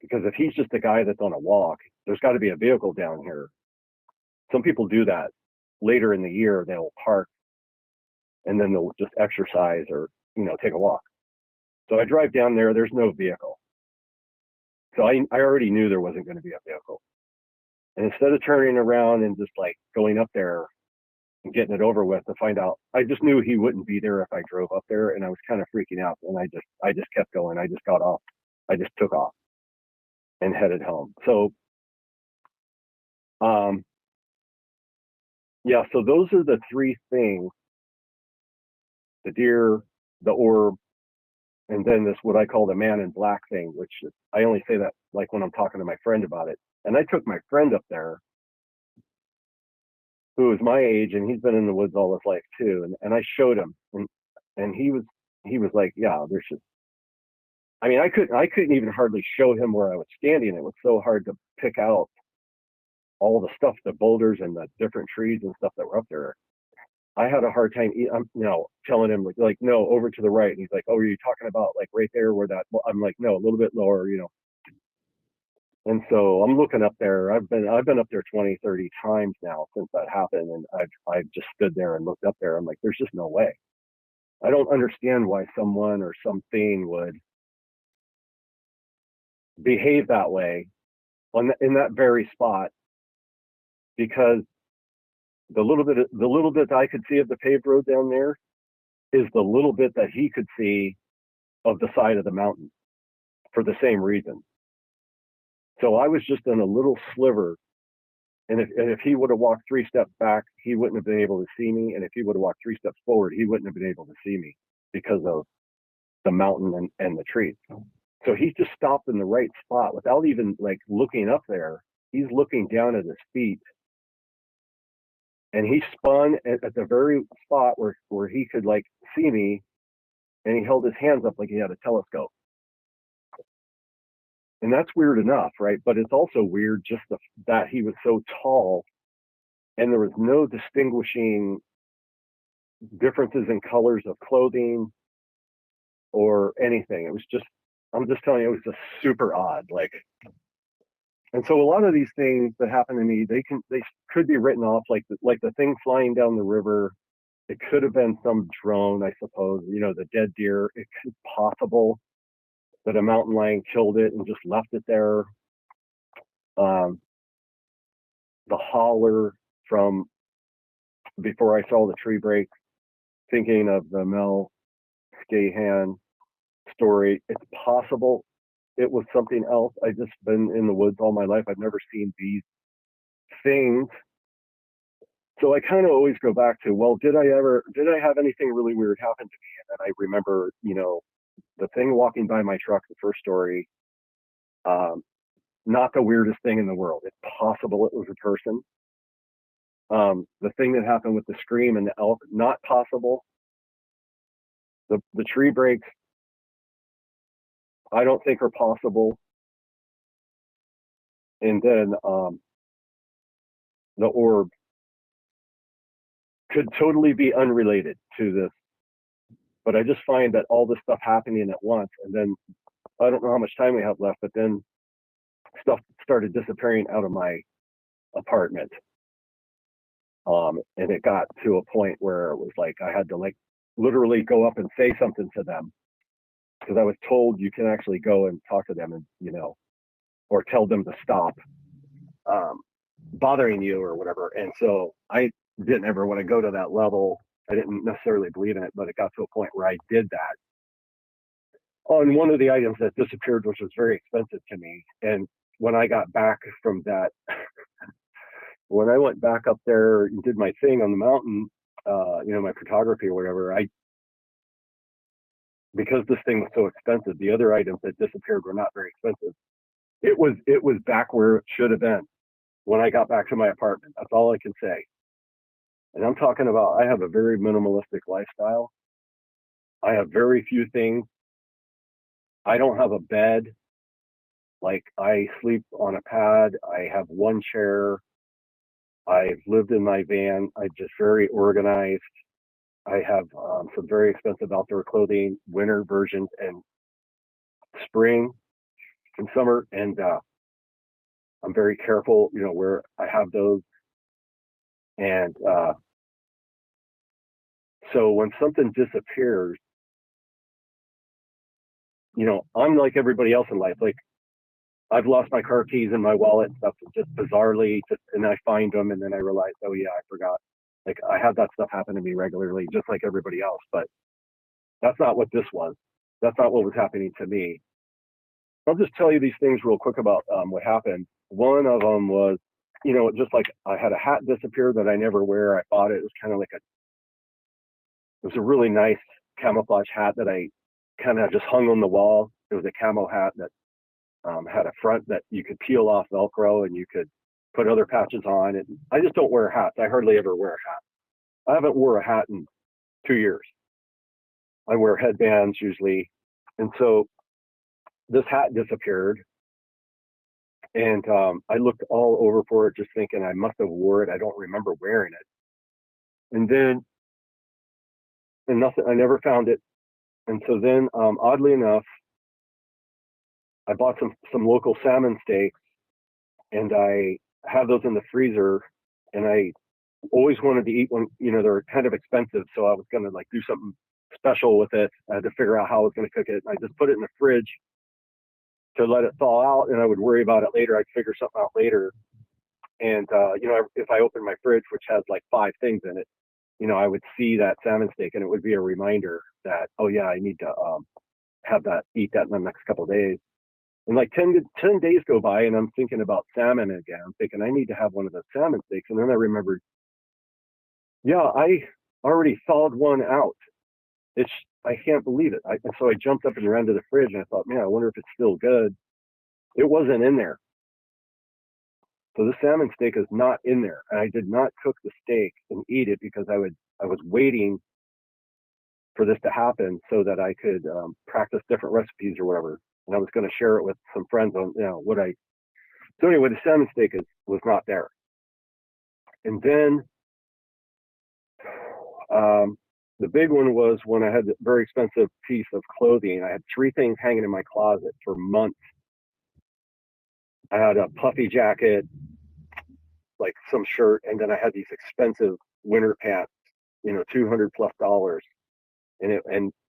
because if he's just a guy that's on a walk, there's got to be a vehicle down here. Some people do that later in the year. They'll park and then they'll just exercise or, take a walk. So I drive down there. There's no vehicle. So I already knew there wasn't going to be a vehicle. And instead of turning around and just like going up there and getting it over with to find out, I just knew he wouldn't be there if I drove up there, and I was kind of freaking out. And I just kept going. I just got off. I just took off and headed home. So Yeah, so those are the three things: the deer, the orb, and then this what I call the man in black thing, which is, I only say that like when I'm talking to my friend about it. And I took my friend up there, who is my age, and he's been in the woods all his life too. And I showed him, and he was like, yeah, there's just. I mean, I couldn't even hardly show him where I was standing. It was so hard to pick out all the stuff, the boulders and the different trees and stuff that were up there. I had a hard time, telling him like no, over to the right. And he's like, oh, are you talking about like right there where that? Well, I'm like, no, a little bit lower. And so I'm looking up there. I've been up there 20, 30 times now since that happened, and I've just stood there and looked up there. I'm like, there's just no way. I don't understand why someone or something would behave that way in that very spot, because the little bit I could see of the paved road down there is the little bit that he could see of the side of the mountain for the same reason. So I was just in a little sliver, and if he would have walked 3 steps back, he wouldn't have been able to see me, and if he would have walked 3 steps forward, he wouldn't have been able to see me because of the mountain and the trees. So he just stopped in the right spot without even like looking up there. He's looking down at his feet, and he spun at the very spot where he could like see me, and he held his hands up like he had a telescope. And that's weird enough, right? But it's also weird just that he was so tall, and there was no distinguishing differences in colors of clothing or anything. It was just, I'm just telling you, it was just super odd. Like, and so a lot of these things that happen to me, they could be written off like the thing flying down the river. It could have been some drone, I suppose. The dead deer. It's possible that a mountain lion killed it and just left it there. The holler from before I saw the tree break, thinking of the Mel Scahan story. It's possible it was something else. I've just been in the woods all my life. I've never seen these things. So I kind of always go back to, well, did I have anything really weird happen to me? And then I remember, the thing walking by my truck, the first story, not the weirdest thing in the world. It's possible it was a person. The thing that happened with the scream and the elk, not possible. The tree breaks, I don't think are possible. And then the orb could totally be unrelated to this. But I just find that all this stuff happening at once, and then I don't know how much time we have left, but then stuff started disappearing out of my apartment. And it got to a point where it was like I had to like literally go up and say something to them, because I was told you can actually go and talk to them and, or tell them to stop bothering you or whatever. And so I didn't ever want to go to that level. I didn't necessarily believe in it, but it got to a point where I did that on one of the items that disappeared, which was very expensive to me. And when I got back from that, when I went back up there and did my thing on the mountain, my photography or whatever, because this thing was so expensive, the other items that disappeared were not very expensive. It was back where it should have been when I got back to my apartment. That's all I can say. And I'm talking about, I have a very minimalistic lifestyle. I have very few things. I don't have a bed. Like, I sleep on a pad. I have one chair. I've lived in my van. I'm just very organized. I have some very expensive outdoor clothing, winter versions, and spring and summer. And I'm very careful, where I have those. And so when something disappears, I'm like everybody else in life. Like, I've lost my car keys and my wallet and stuff just bizarrely, and I find them, and then I realize, oh yeah, I forgot. Like, I have that stuff happen to me regularly, just like everybody else. But that's not what this was. That's not what was happening to me. I'll just tell you these things real quick about what happened. One of them was just like I had a hat disappear that I never wear. I bought it. It was kind of like it was a really nice camouflage hat that I kind of just hung on the wall. It was a camo hat that had a front that you could peel off Velcro and you could put other patches on. And I just don't wear hats. I hardly ever wear a hat. I haven't wore a hat in 2 years. I wear headbands usually. And so this hat disappeared. And I looked all over for it, just thinking I must have wore it. I don't remember wearing it. And nothing, I never found it. And so then, oddly enough, I bought some local salmon steaks, and I have those in the freezer. And I always wanted to eat one. They're kind of expensive, so I was going to like do something special with it. I had to figure out how I was going to cook it. I just put it in the fridge to let it thaw out, and I would worry about it later. I'd figure something out later. And, if I opened my fridge, which has like 5 things in it, I would see that salmon steak, and it would be a reminder that, oh yeah, I need to eat that in the next couple of days. And like 10 days go by, and I'm thinking about salmon again. I'm thinking I need to have one of those salmon steaks. And then I remembered, yeah, I already thawed one out. I can't believe it. And so I jumped up and ran to the fridge, and I thought, man, I wonder if it's still good. It wasn't in there. So the salmon steak is not in there. And I did not cook the steak and eat it because I was waiting for this to happen so that I could practice different recipes or whatever. And I was going to share it with some friends on, so anyway, the salmon steak was not there. And then the big one was when I had a very expensive piece of clothing. I had 3 things hanging in my closet for months. I had a puffy jacket, like some shirt, and then I had these expensive winter pants, $200+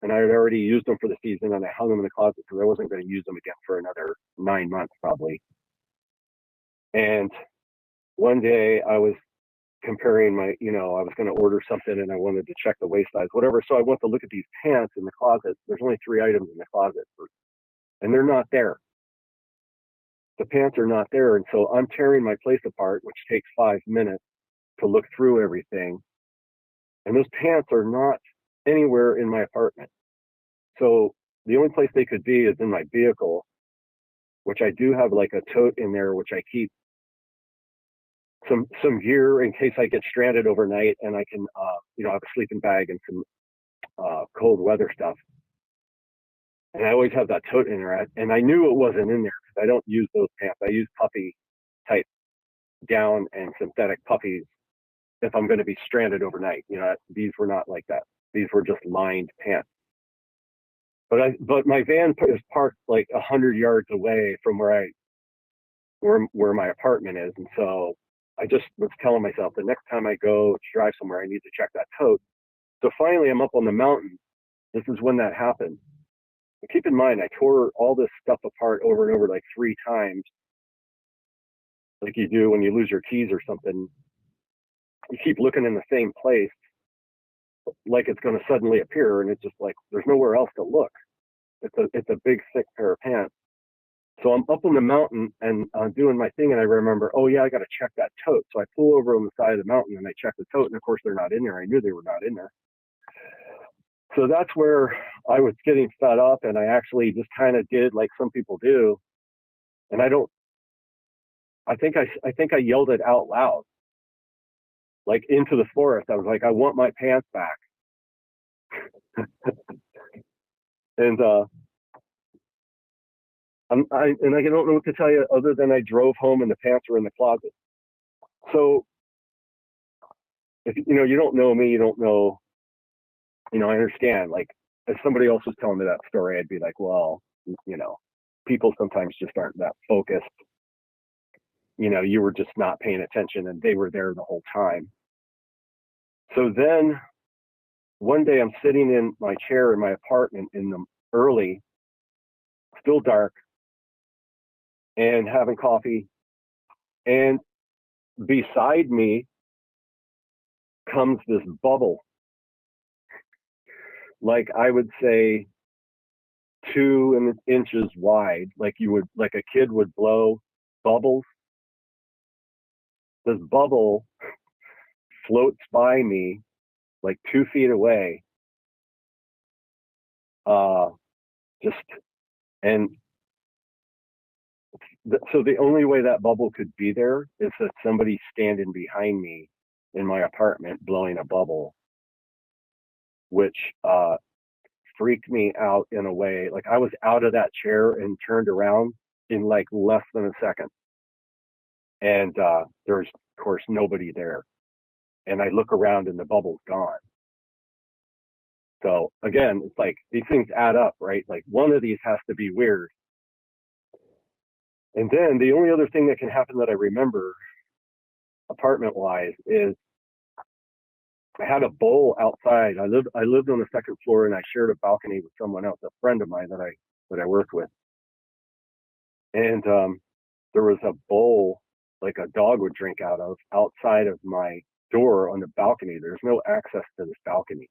and I had already used them for the season, and I hung them in the closet because I wasn't going to use them again for another 9 months probably. And one day I was comparing I was going to order something and I wanted to check the waist size, whatever. So I went to look at these pants in the closet. There's only 3 items in the closet, and they're not there. The pants are not there. And so I'm tearing my place apart, which takes 5 minutes to look through everything. And those pants are not anywhere in my apartment. So the only place they could be is in my vehicle, which I do have like a tote in there, which I keep some gear in case I get stranded overnight, and I can, have a sleeping bag and some cold weather stuff. And I always have that tote in there. And I knew it wasn't in there because I don't use those pants. I use puffy type down and synthetic puffies if I'm going to be stranded overnight. These were not like that. These were just lined pants. But my van is parked like 100 yards away from where my apartment is. And so I just was telling myself the next time I go to drive somewhere, I need to check that tote. So finally I'm up on the mountain. This is when that happened. But keep in mind, I tore all this stuff apart over and over like 3 times. Like you do when you lose your keys or something. You keep looking in the same place like it's going to suddenly appear, and it's just like there's nowhere else to look. It's a big thick pair of pants. So I'm up on the mountain and doing my thing, and I remember, oh yeah, I got to check that tote. So I pull over on the side of the mountain and I check the tote, and of course they're not in there. I knew they were not in there. So that's where I was getting fed up, and I actually just kind of did like some people do, and I think I yelled it out loud, like into the forest. I was like, I want my pants back. And I don't know what to tell you other than I drove home and the pants were in the closet. So if you don't know me, you don't know, I understand. Like if somebody else was telling me that story, I'd be like, well, people sometimes just aren't that focused. You were just not paying attention, and they were there the whole time. So then one day I'm sitting in my chair in my apartment in the early, still dark, and having coffee, and beside me comes this bubble, like I would say 2 inches wide, like a kid would blow bubbles. this bubble floats by me like 2 feet away. So the only way that bubble could be there is that somebody's standing behind me in my apartment blowing a bubble, which freaked me out in a way. Like, I was out of that chair and turned around in like less than a second. And there's, of course, nobody there. And I look around and the bubble's gone. So again, it's like these things add up, right? Like, one of these has to be weird. And then the only other thing that can happen that I remember apartment-wise is I had a bowl outside. I lived on the second floor, and I shared a balcony with someone else, a friend of mine that I worked with. And there was a bowl like a dog would drink out of outside of my door on the balcony. There's no access to this balcony.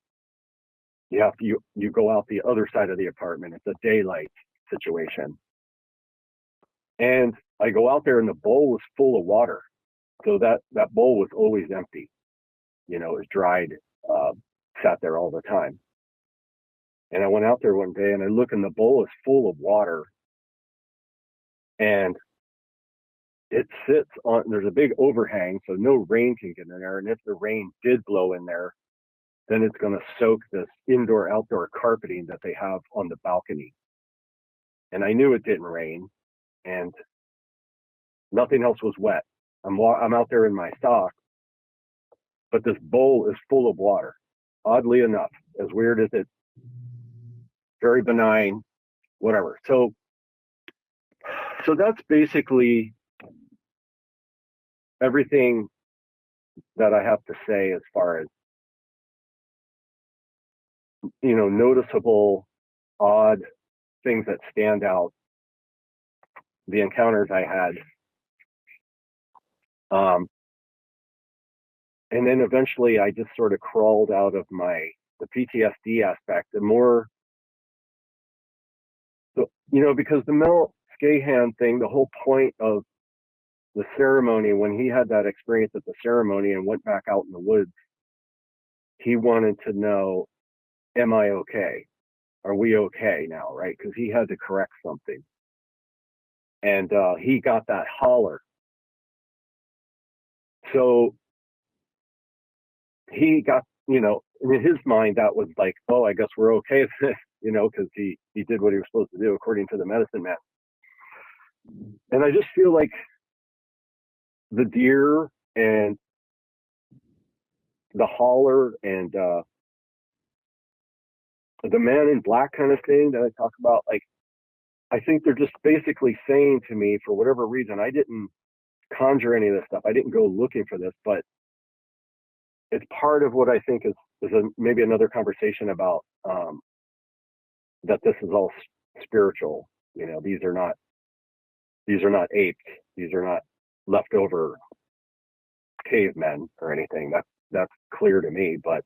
You go out the other side of the apartment. It's a daylight situation. And I go out there, and the bowl was full of water. So that bowl was always empty. It was dried, sat there all the time. And I went out there one day, and I look, and the bowl is full of water. And it sits on, there's a big overhang, so no rain can get in there. And if the rain did blow in there, then it's going to soak this indoor-outdoor carpeting that they have on the balcony. And I knew it didn't rain, and nothing else was wet. I'm out there in my socks, but this bowl is full of water. Oddly enough, as weird as it, very benign, whatever. So that's basically everything that I have to say as far as, noticeable, odd things that stand out, the encounters I had. And then eventually I just sort of crawled out of the PTSD aspect, because the Mel Scahan thing, the whole point of the ceremony, when he had that experience at the ceremony and went back out in the woods, he wanted to know, am I okay? Are we okay now, right? Because he had to correct something. And he got that holler. So he got, in his mind, that was like, oh, I guess we're okay with this, because he did what he was supposed to do according to the medicine man. And I just feel like the deer and the holler and the man in black kind of thing that I talk about, like, I think they're just basically saying to me, for whatever reason, I didn't conjure any of this stuff. I didn't go looking for this, but it's part of what I think is maybe another conversation about that this is all spiritual. These are not apes. These are not leftover cavemen or anything. That's clear to me. But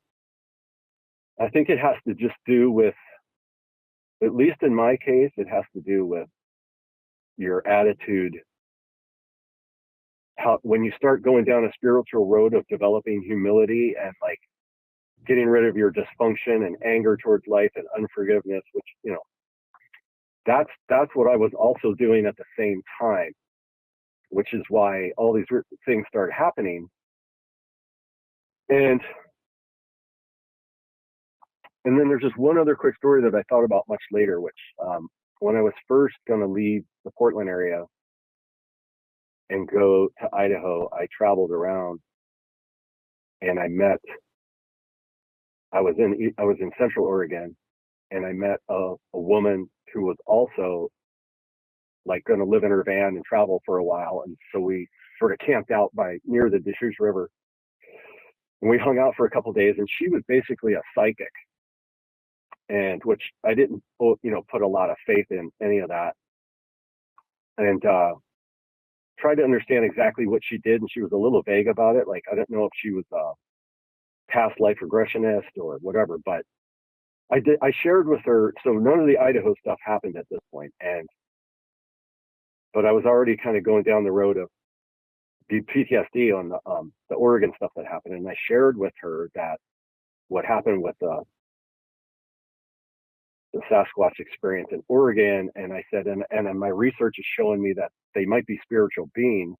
I think it has to just do with, at least in my case, it has to do with your attitude. How, when you start going down a spiritual road of developing humility and like getting rid of your dysfunction and anger towards life and unforgiveness, which, that's what I was also doing at the same time, which is why all these things started happening. And then there's just one other quick story that I thought about much later, which when I was first going to leave the Portland area and go to Idaho, I traveled around and I was in Central Oregon, and I met a woman who was also like going to live in her van and travel for a while. And so we sort of camped out near the Deschutes River, and we hung out for a couple of days, and she was basically a psychic, and which I didn't, put a lot of faith in any of that. And, tried to understand exactly what she did, and she was a little vague about it. Like, I don't know if she was a past life regressionist or whatever, but I shared with her. So none of the Idaho stuff happened at this point, but I was already kind of going down the road of PTSD on the Oregon stuff that happened, and I shared with her that what happened with the Sasquatch experience in Oregon, and I said, and my research is showing me that they might be spiritual beings.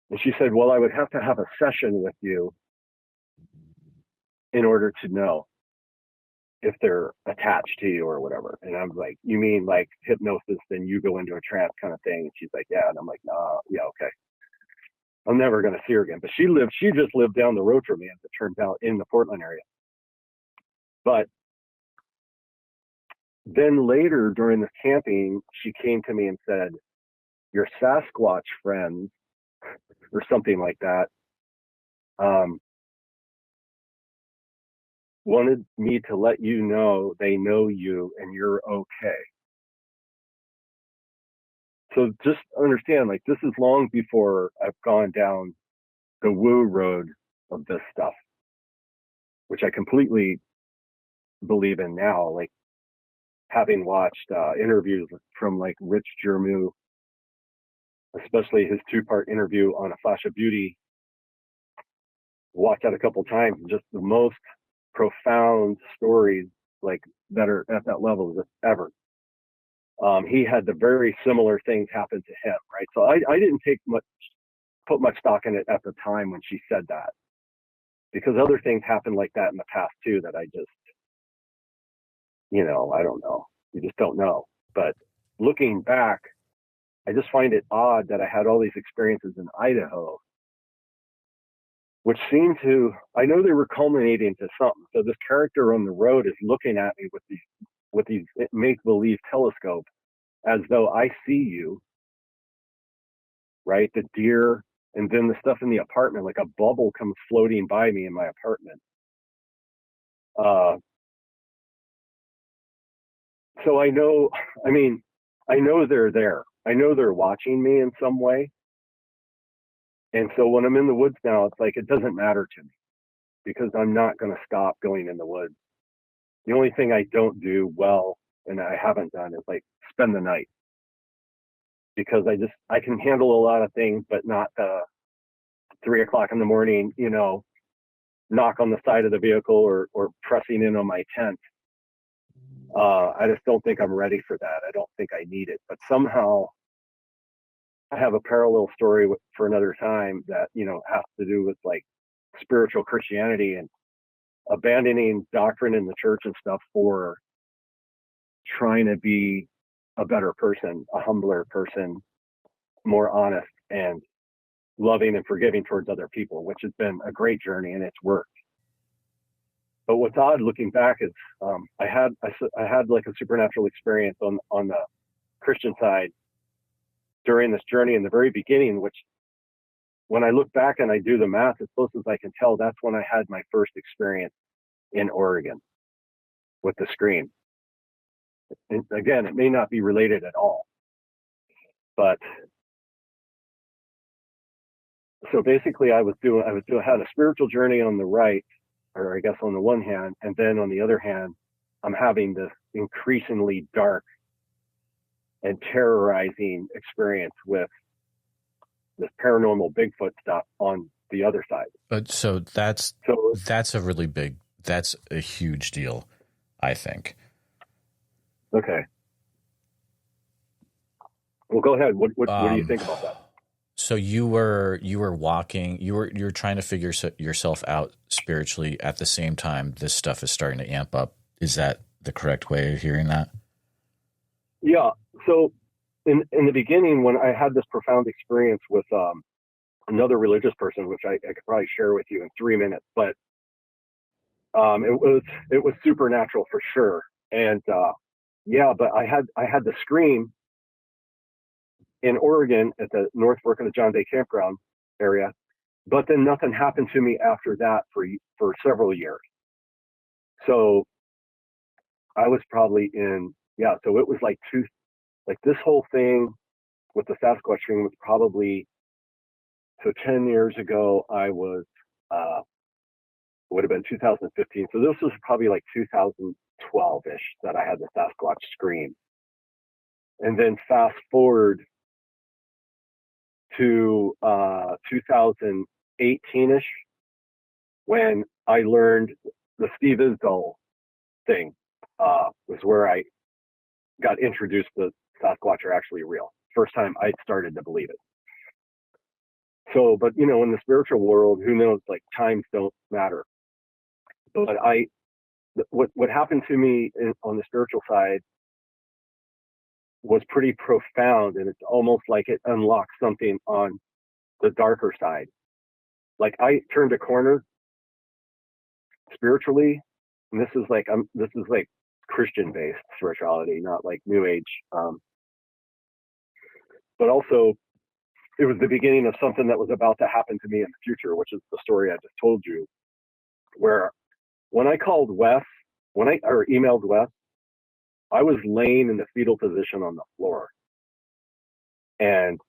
And she said, well, I would have to have a session with you in order to know if they're attached to you or whatever. And I'm like, you mean like hypnosis, then you go into a trance kind of thing? And she's like, yeah. And I'm like, nah, yeah, okay. I'm never going to see her again. But she just lived down the road from me, as it turns out, in the Portland area. But then later during this camping, she came to me and said, your Sasquatch friends, or something like that, wanted me to let you know they know you and you're okay. So just understand, like, this is long before I've gone down the woo road of this stuff, which I completely believe in now. Like, having watched interviews from like Rich Jermu, especially his 2-part interview on A Flash of Beauty, watched that a couple times, and just the most profound stories like that are at that level just ever. He had the very similar things happen to him, right? So I didn't put much stock in it at the time when she said that, because other things happened like that in the past too that I just, I don't know. You just don't know. But looking back, I just find it odd that I had all these experiences in Idaho, which seemed to, I know they were culminating to something. So this character on the road is looking at me with these make-believe telescopes as though I see you, right? The deer, and then the stuff in the apartment, like a bubble comes floating by me in my apartment. So I know they're there. I know they're watching me in some way. And so when I'm in the woods now, it's like, it doesn't matter to me, because I'm not going to stop going in the woods. The only thing I don't do well, and I haven't done, is like spend the night, because I can handle a lot of things, but not 3:00 in the morning, knock on the side of the vehicle or pressing in on my tent. I just don't think I'm ready for that. I don't think I need it. But somehow I have a parallel story for another time that, has to do with like spiritual Christianity and abandoning doctrine in the church and stuff for trying to be a better person, a humbler person, more honest and loving and forgiving towards other people, which has been a great journey and it's worked. But what's odd looking back is I had like a supernatural experience on the Christian side during this journey in the very beginning, which when I look back and I do the math, as close as I can tell, that's when I had my first experience in Oregon with the scream. And again, it may not be related at all, but so basically I had a spiritual journey on the right, or I guess on the one hand, and then on the other hand, I'm having this increasingly dark and terrorizing experience with this paranormal Bigfoot stuff on the other side. But that's a huge deal, I think. Okay. Well, go ahead. What do you think about that? So you were walking, you were trying to figure yourself out spiritually at the same time this stuff is starting to amp up. Is that the correct way of hearing that? Yeah. So in the beginning, when I had this profound experience with another religious person, which I could probably share with you in 3 minutes, but it was supernatural for sure. And but I had the scream in Oregon at the North Fork of the John Day campground area, but then nothing happened to me after that for several years. So I was probably so it was like this whole thing with the Sasquatch thing was probably, so 10 years ago, I was, would have been 2015. So this was probably like 2012-ish that I had the Sasquatch scream. And then fast forward to 2018-ish, when I learned the Steve Isdall thing, was where I got introduced to Sasquatch are actually real. First time I started to believe it. So, but in the spiritual world, who knows, like, times don't matter. But what happened to me on the spiritual side was pretty profound, and it's almost like it unlocked something on the darker side. Like, I turned a corner spiritually, and this is like Christian based spirituality, not like New Age. But also, it was the beginning of something that was about to happen to me in the future, which is the story I just told you, where when I called Wes, or emailed Wes, I was laying in the fetal position on the floor, and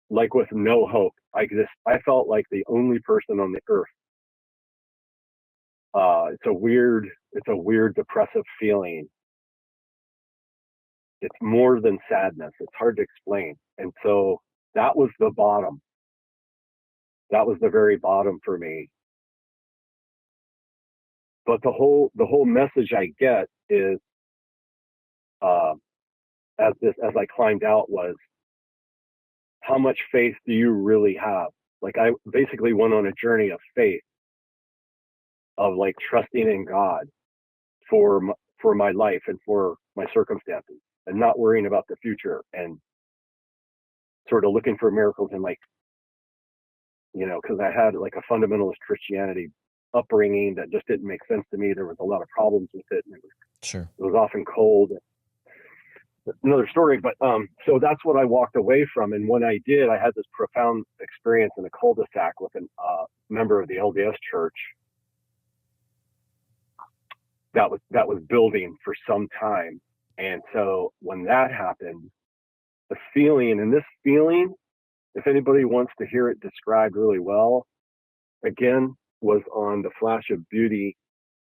like with no hope. I felt like the only person on the earth. It's a weird depressive feeling. It's more than sadness. It's hard to explain. And so that was the bottom. That was the very bottom for me. But the whole message I get is, as I climbed out, was, how much faith do you really have? Like, I basically went on a journey of faith, of like trusting in God for my life and for my circumstances, and not worrying about the future, and sort of looking for miracles in, like, because I had like a fundamentalist Christianity upbringing that just didn't make sense to me. There was a lot of problems with it, and it was often cold. Another story, but so that's what I walked away from. And when I did, I had this profound experience in a cul-de-sac with a member of the LDS church that was building for some time. And so when that happened, the feeling, if anybody wants to hear it described really well, again, was on the Flash of Beauty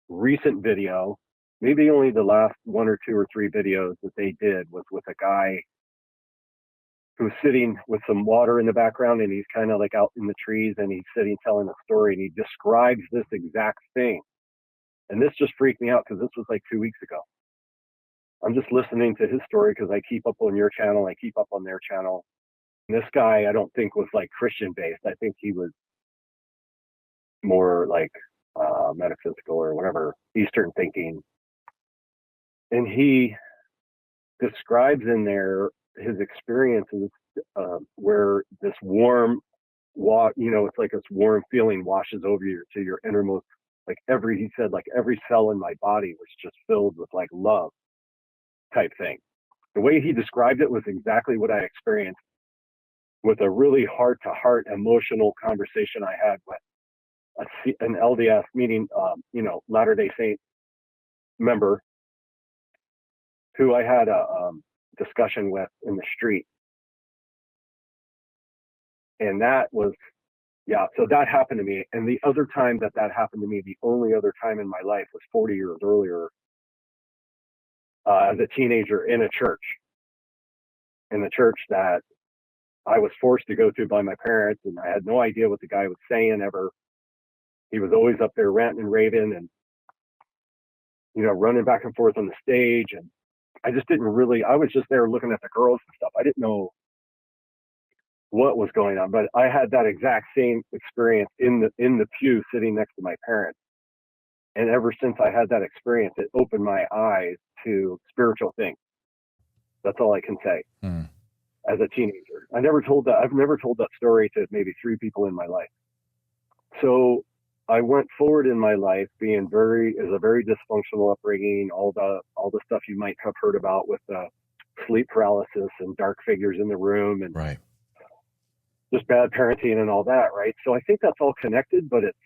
recent video. Maybe only the last one or two or three videos that they did was with a guy who's sitting with some water in the background, and he's kind of like out in the trees, and he's sitting telling a story, and he describes this exact thing. And this just freaked me out, because this was like 2 weeks ago. I'm just listening to his story because I keep up on your channel, I keep up on their channel. And this guy, I don't think was like Christian based. I think he was more like metaphysical or whatever, Eastern thinking. And he describes in there his experiences where this warm, it's like this warm feeling washes over you to your innermost, like he said, like every cell in my body was just filled with like love type thing. The way he described it was exactly what I experienced with a really heart-to-heart emotional conversation I had with an LDS, meaning, Latter-day Saint member, who I had a discussion with in the street. And that was, so that happened to me. And the other time that happened to me, the only other time in my life, was 40 years earlier, as a teenager in a church that I was forced to go to by my parents. And I had no idea what the guy was saying ever. He was always up there ranting and raving and, running back and forth on the stage. And I just I was just there looking at the girls and stuff. I didn't know what was going on, but I had that exact same experience in the pew sitting next to my parents. And ever since I had that experience, it opened my eyes to spiritual things. That's all I can say. As a teenager, I've never told that story to maybe 3 people in my life. So I went forward in my life being a very dysfunctional upbringing, all the stuff you might have heard about with sleep paralysis and dark figures in the room, and right, just bad parenting and all that, right? So I think that's all connected, but it's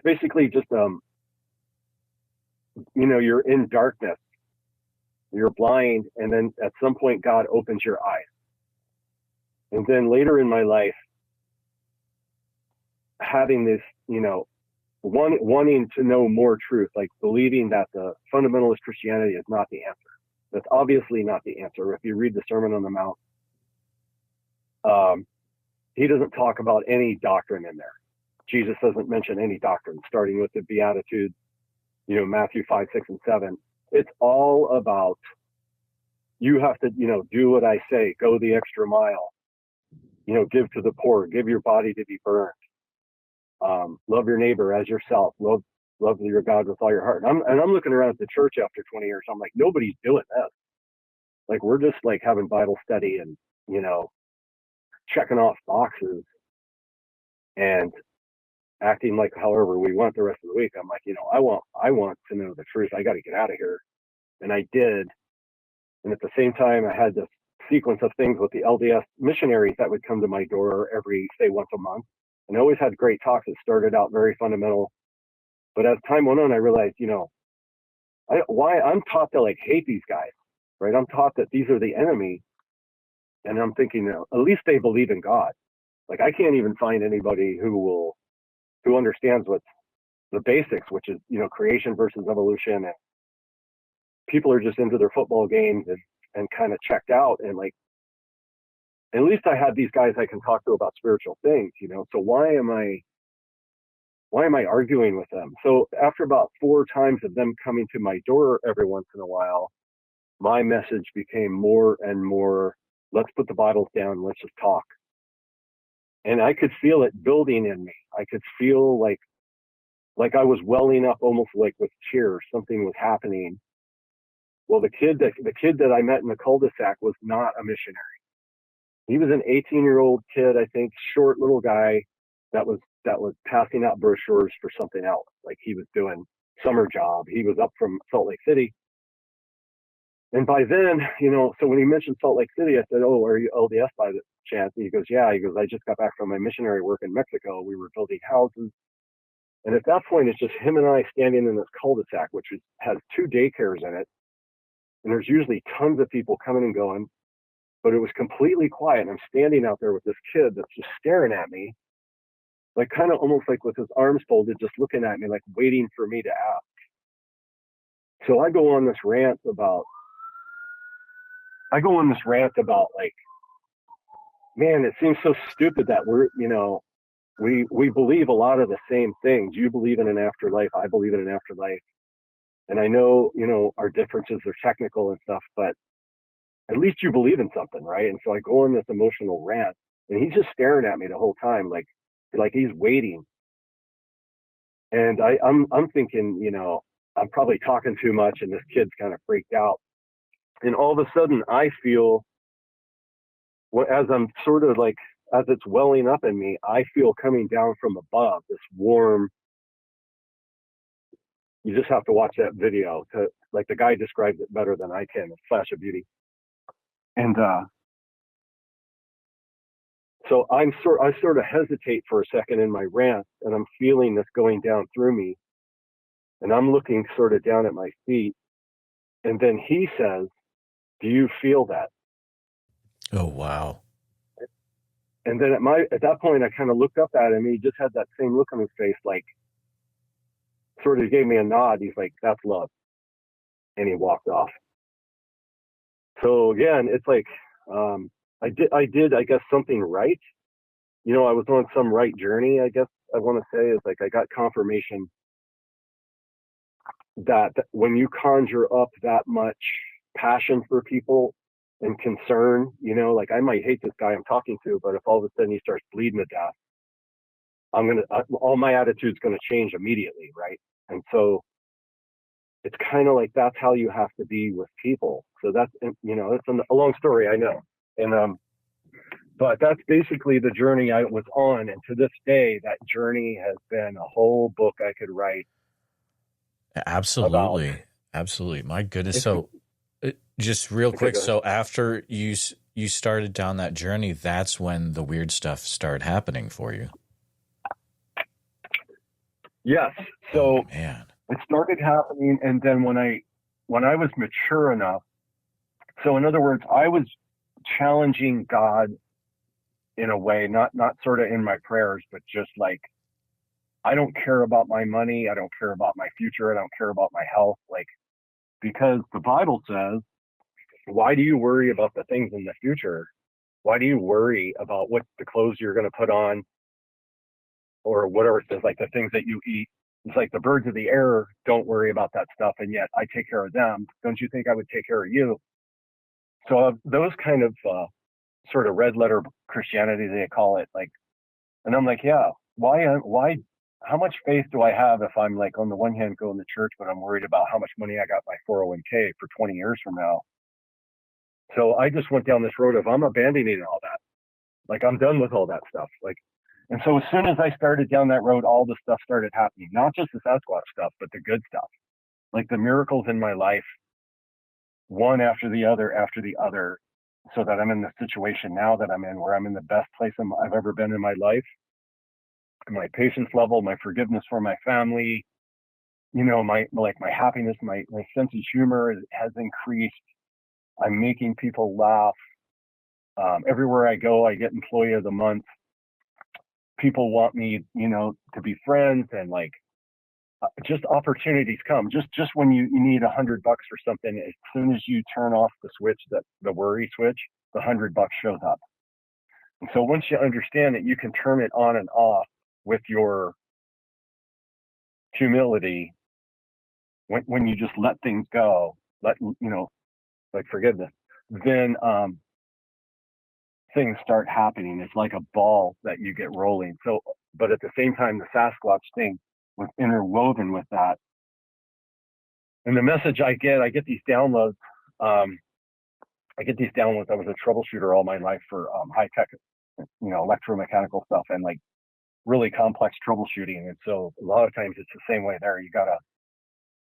basically just you're in darkness, you're blind, and then at some point God opens your eyes. And then later in my life, having this, wanting to know more truth, like believing that the fundamentalist Christianity is not the answer. That's obviously not the answer. If you read the Sermon on the Mount, He doesn't talk about any doctrine in there. Jesus doesn't mention any doctrine, starting with the Beatitudes, Matthew 5, 6, and 7. It's all about, you have to, do what I say, go the extra mile, give to the poor, give your body to be burned, love your neighbor as yourself, love your God with all your heart. And I'm looking around at the church after 20 years. I'm like, nobody's doing this. Like, we're just like having Bible study and, checking off boxes and acting like however we want the rest of the week. I'm like, I want to know the truth. I got to get out of here. And I did. And at the same time, I had this sequence of things with the LDS missionaries that would come to my door every, say, once a month. And I always had great talks. It started out very fundamental. But as time went on, I realized, why I'm taught to like hate these guys, right? I'm taught that these are the enemy. And I'm thinking, at least they believe in God. Like, I can't even find anybody who understands what's the basics, which is, creation versus evolution. And people are just into their football games and kind of checked out. And like, at least I had these guys I can talk to about spiritual things, so why am I arguing with them? So after about 4 times of them coming to my door every once in a while, my message became more and more, let's put the Bibles down, let's just talk. And I could feel it building in me. I could feel like I was welling up almost like with tears. Something was happening. Well, the kid that I met in the cul-de-sac was not a missionary. He was an 18-year-old kid, I think, short little guy that was passing out brochures for something else. Like, he was doing summer job. He was up from Salt Lake City. And by then, so when he mentioned Salt Lake City, I said, "Oh, are you LDS by the chance?" And he goes, "Yeah." He goes, "I just got back from my missionary work in Mexico. We were building houses." And at that point, it's just him and I standing in this cul-de-sac, which has 2 daycares in it. And there's usually tons of people coming and going, but it was completely quiet. And I'm standing out there with this kid that's just staring at me, like kind of almost like with his arms folded, just looking at me, like waiting for me to ask. So I go on this rant about like, man, it seems so stupid that we believe a lot of the same things. You believe in an afterlife. I believe in an afterlife. And I know, our differences are technical and stuff, but at least you believe in something, right? And so I go on this emotional rant, and he's just staring at me the whole time, like he's waiting. And I'm thinking, I'm probably talking too much, and this kid's kind of freaked out. And all of a sudden, I feel, as I'm sort of like, as it's welling up in me, I feel coming down from above this warm. You just have to watch that video to, like, the guy describes it better than I can. A flash of beauty. And so I sort of hesitate for a second in my rant, and I'm feeling this going down through me, and I'm looking sort of down at my feet, and then he says, "Do you feel that?" Oh, wow. And then at that point, I kind of looked up at him. He just had that same look on his face, like, sort of gave me a nod. He's like, "That's love," and he walked off. So again, it's like, I did, I guess, something right. I was on some right journey, I guess I want to say, is like, I got confirmation that when you conjure up that much passion for people and concern, like, I might hate this guy I'm talking to, but if all of a sudden he starts bleeding to death, all my attitude's going to change immediately, right? And so it's kind of like, that's how you have to be with people. So that's, it's a long story, I know. And, but that's basically the journey I was on. And to this day, that journey has been a whole book I could write. Absolutely. Absolutely. My goodness. So just real quick. So after you started down that journey, that's when the weird stuff started happening for you. Yes. So man, it started happening. And then when I was mature enough, so in other words, I was challenging God in a way, not sort of in my prayers, but just like, I don't care about my money. I don't care about my future. I don't care about my health. Like, because the Bible says, why do you worry about the things in the future? Why do you worry about what the clothes you're going to put on or whatever it says, like the things that you eat? It's like the birds of the air don't worry about that stuff, and yet I take care of them. Don't you think I would take care of you? So those kind of sort of red letter Christianity, they call it, like, and I'm like, yeah, why, how much faith do I have if I'm like on the one hand going to church, but I'm worried about how much money I got in my 401k for 20 years from now? So I just went down this road of I'm abandoning all that. Like I'm done with all that stuff. Like, and so as soon as I started down that road, all the stuff started happening, not just the Sasquatch stuff, but the good stuff, like the miracles in my life, one after the other, so that I'm in the situation now that I'm in, where I'm in the best place I've ever been in my life. My patience level, my forgiveness for my family, my happiness, my sense of humor has increased. I'm making people laugh. Everywhere I go, I get employee of the month. People want me, to be friends, and like, just opportunities come. Just when you need $100 for something, as soon as you turn off the switch, the worry switch, the $100 shows up. And so once you understand that you can turn it on and off with your humility, when you just let things go, like forgiveness, then things start happening. It's like a ball that you get rolling. So, but at the same time, the Sasquatch thing was interwoven with that. And the message I get these downloads. I was a troubleshooter all my life for high tech, electromechanical stuff, and like really complex troubleshooting. And so a lot of times it's the same way there. You gotta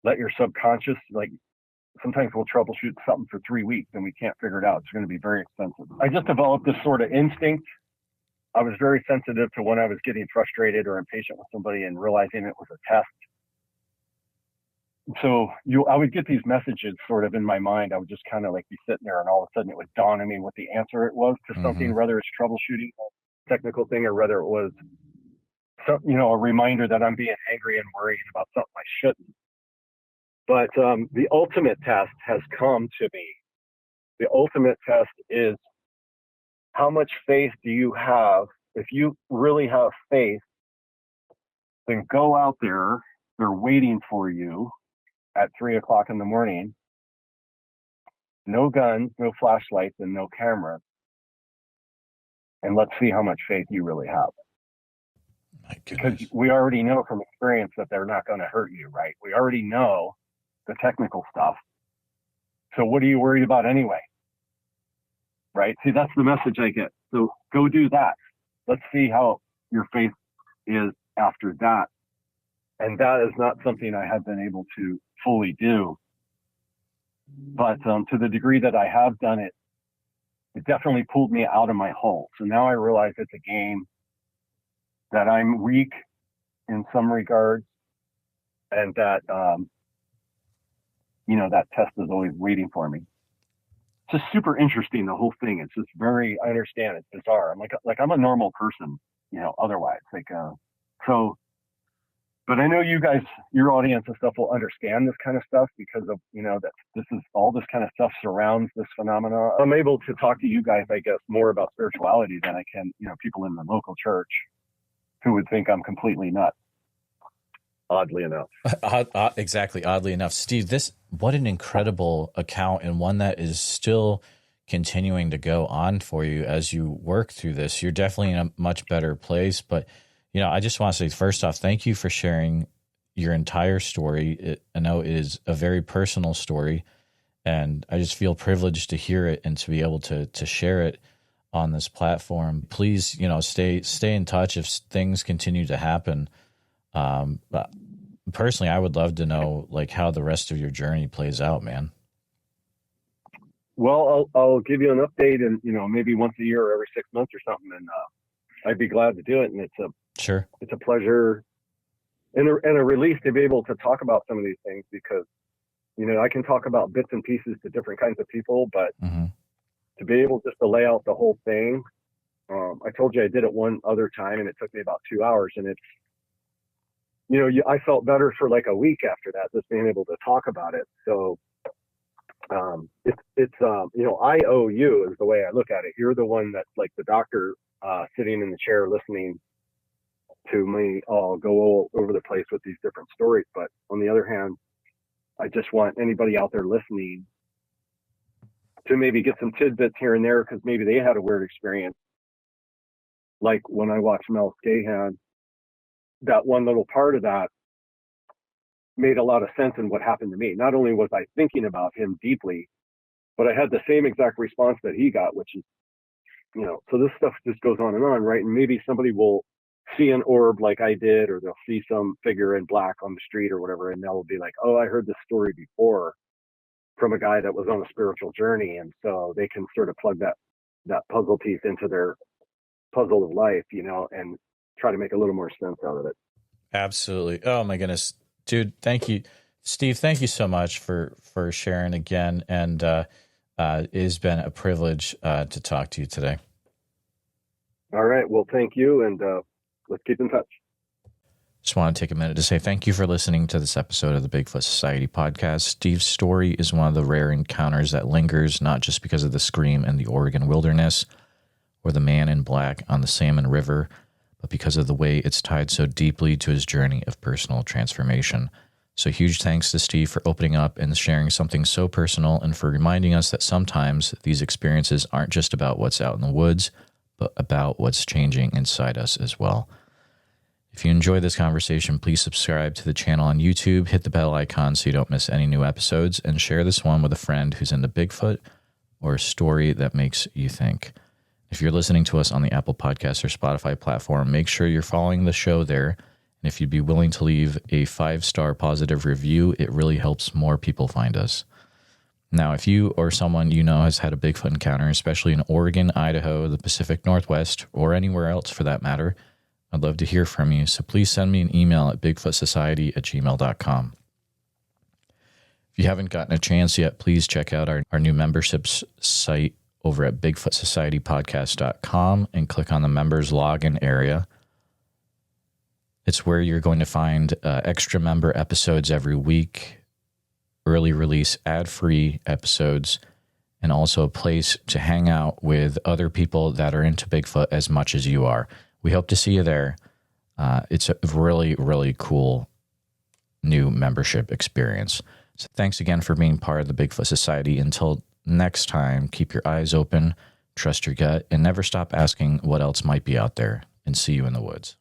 let your subconscious, like, sometimes we'll troubleshoot something for 3 weeks and we can't figure it out. It's going to be very expensive. I just developed this sort of instinct. I was very sensitive to when I was getting frustrated or impatient with somebody and realizing it was a test. So I would get these messages sort of in my mind. I would just kind of like be sitting there, and all of a sudden it would dawn on me what the answer it was to something, whether it's troubleshooting, a technical thing, or whether it was a reminder that I'm being angry and worrying about something I shouldn't. But the ultimate test has come to me. The ultimate test is, how much faith do you have? If you really have faith, then go out there. They're waiting for you at 3:00 in the morning. No guns, no flashlights, and no cameras. And let's see how much faith you really have. My goodness. Because we already know from experience that they're not going to hurt you, right? We already know the technical stuff. So what are you worried about anyway? Right? See, that's the message I get. So go do that. Let's see how your faith is after that. And that is not something I have been able to fully do. But to the degree that I have done it, it definitely pulled me out of my hole. So now I realize it's a game, that I'm weak in some regards, and that, that test is always waiting for me. It's just super interesting, the whole thing. It's just I understand, it's bizarre. I'm like I'm a normal person, otherwise. But I know you guys, your audience and stuff, will understand this kind of stuff, because of, that this is all this kind of stuff surrounds this phenomena. I'm able to talk to you guys, I guess, more about spirituality than I can, people in the local church who would think I'm completely nuts. Oddly enough. Exactly. Oddly enough. Steve, what an incredible account, and one that is still continuing to go on for you as you work through this. You're definitely in a much better place. But, I just want to say, first off, thank you for sharing your entire story. I know it is a very personal story, and I just feel privileged to hear it and to be able to share it on this platform. Please, stay in touch if things continue to happen. But personally, I would love to know how the rest of your journey plays out, man. Well, I'll give you an update, and maybe once a year or every 6 months or something, and I'd be glad to do it. And it's a pleasure and a relief to be able to talk about some of these things, because I can talk about bits and pieces to different kinds of people, but to be able just to lay out the whole thing. I told you I did it one other time, and it took me about 2 hours, and it's, I felt better for like a week after that, just being able to talk about it. So IOU is the way I look at it. You're the one that's like the doctor sitting in the chair listening to me all go all over the place with these different stories. But on the other hand, I just want anybody out there listening to maybe get some tidbits here and there, because maybe they had a weird experience. Like when I watched Mel Scahan, that one little part of that made a lot of sense in what happened to me. Not only was I thinking about him deeply, but I had the same exact response that he got, which is, so this stuff just goes on, right? And maybe somebody will see an orb like I did, or they'll see some figure in black on the street or whatever, and they'll be like, oh, I heard this story before from a guy that was on a spiritual journey. And so they can sort of plug that puzzle piece into their puzzle of life, and try to make a little more sense out of it. Absolutely. Oh my goodness, dude. Thank you, Steve. Thank you so much for sharing again. And it has been a privilege to talk to you today. All right. Well, thank you. And let's keep in touch. Just want to take a minute to say thank you for listening to this episode of the Bigfoot Society podcast. Steve's story is one of the rare encounters that lingers, not just because of the scream in the Oregon wilderness or the man in black on the Salmon River, but because of the way it's tied so deeply to his journey of personal transformation. So huge thanks to Steve for opening up and sharing something so personal, and for reminding us that sometimes these experiences aren't just about what's out in the woods, but about what's changing inside us as well. If you enjoyed this conversation, please subscribe to the channel on YouTube, hit the bell icon so you don't miss any new episodes, and share this one with a friend who's into Bigfoot or a story that makes you think. If you're listening to us on the Apple Podcast or Spotify platform, make sure you're following the show there. And if you'd be willing to leave a 5-star positive review, it really helps more people find us. Now, if you or someone you know has had a Bigfoot encounter, especially in Oregon, Idaho, the Pacific Northwest, or anywhere else for that matter, I'd love to hear from you. So please send me an email at bigfootsociety@gmail.com. If you haven't gotten a chance yet, please check out our new memberships site over at bigfootsocietypodcast.com and click on the members login area. It's where you're going to find extra member episodes every week, early release ad-free episodes, and also a place to hang out with other people that are into Bigfoot as much as you are. We hope to see you there. It's a really, really cool new membership experience. So thanks again for being part of the Bigfoot Society. Until next time, keep your eyes open, trust your gut, and never stop asking what else might be out there. And see you in the woods.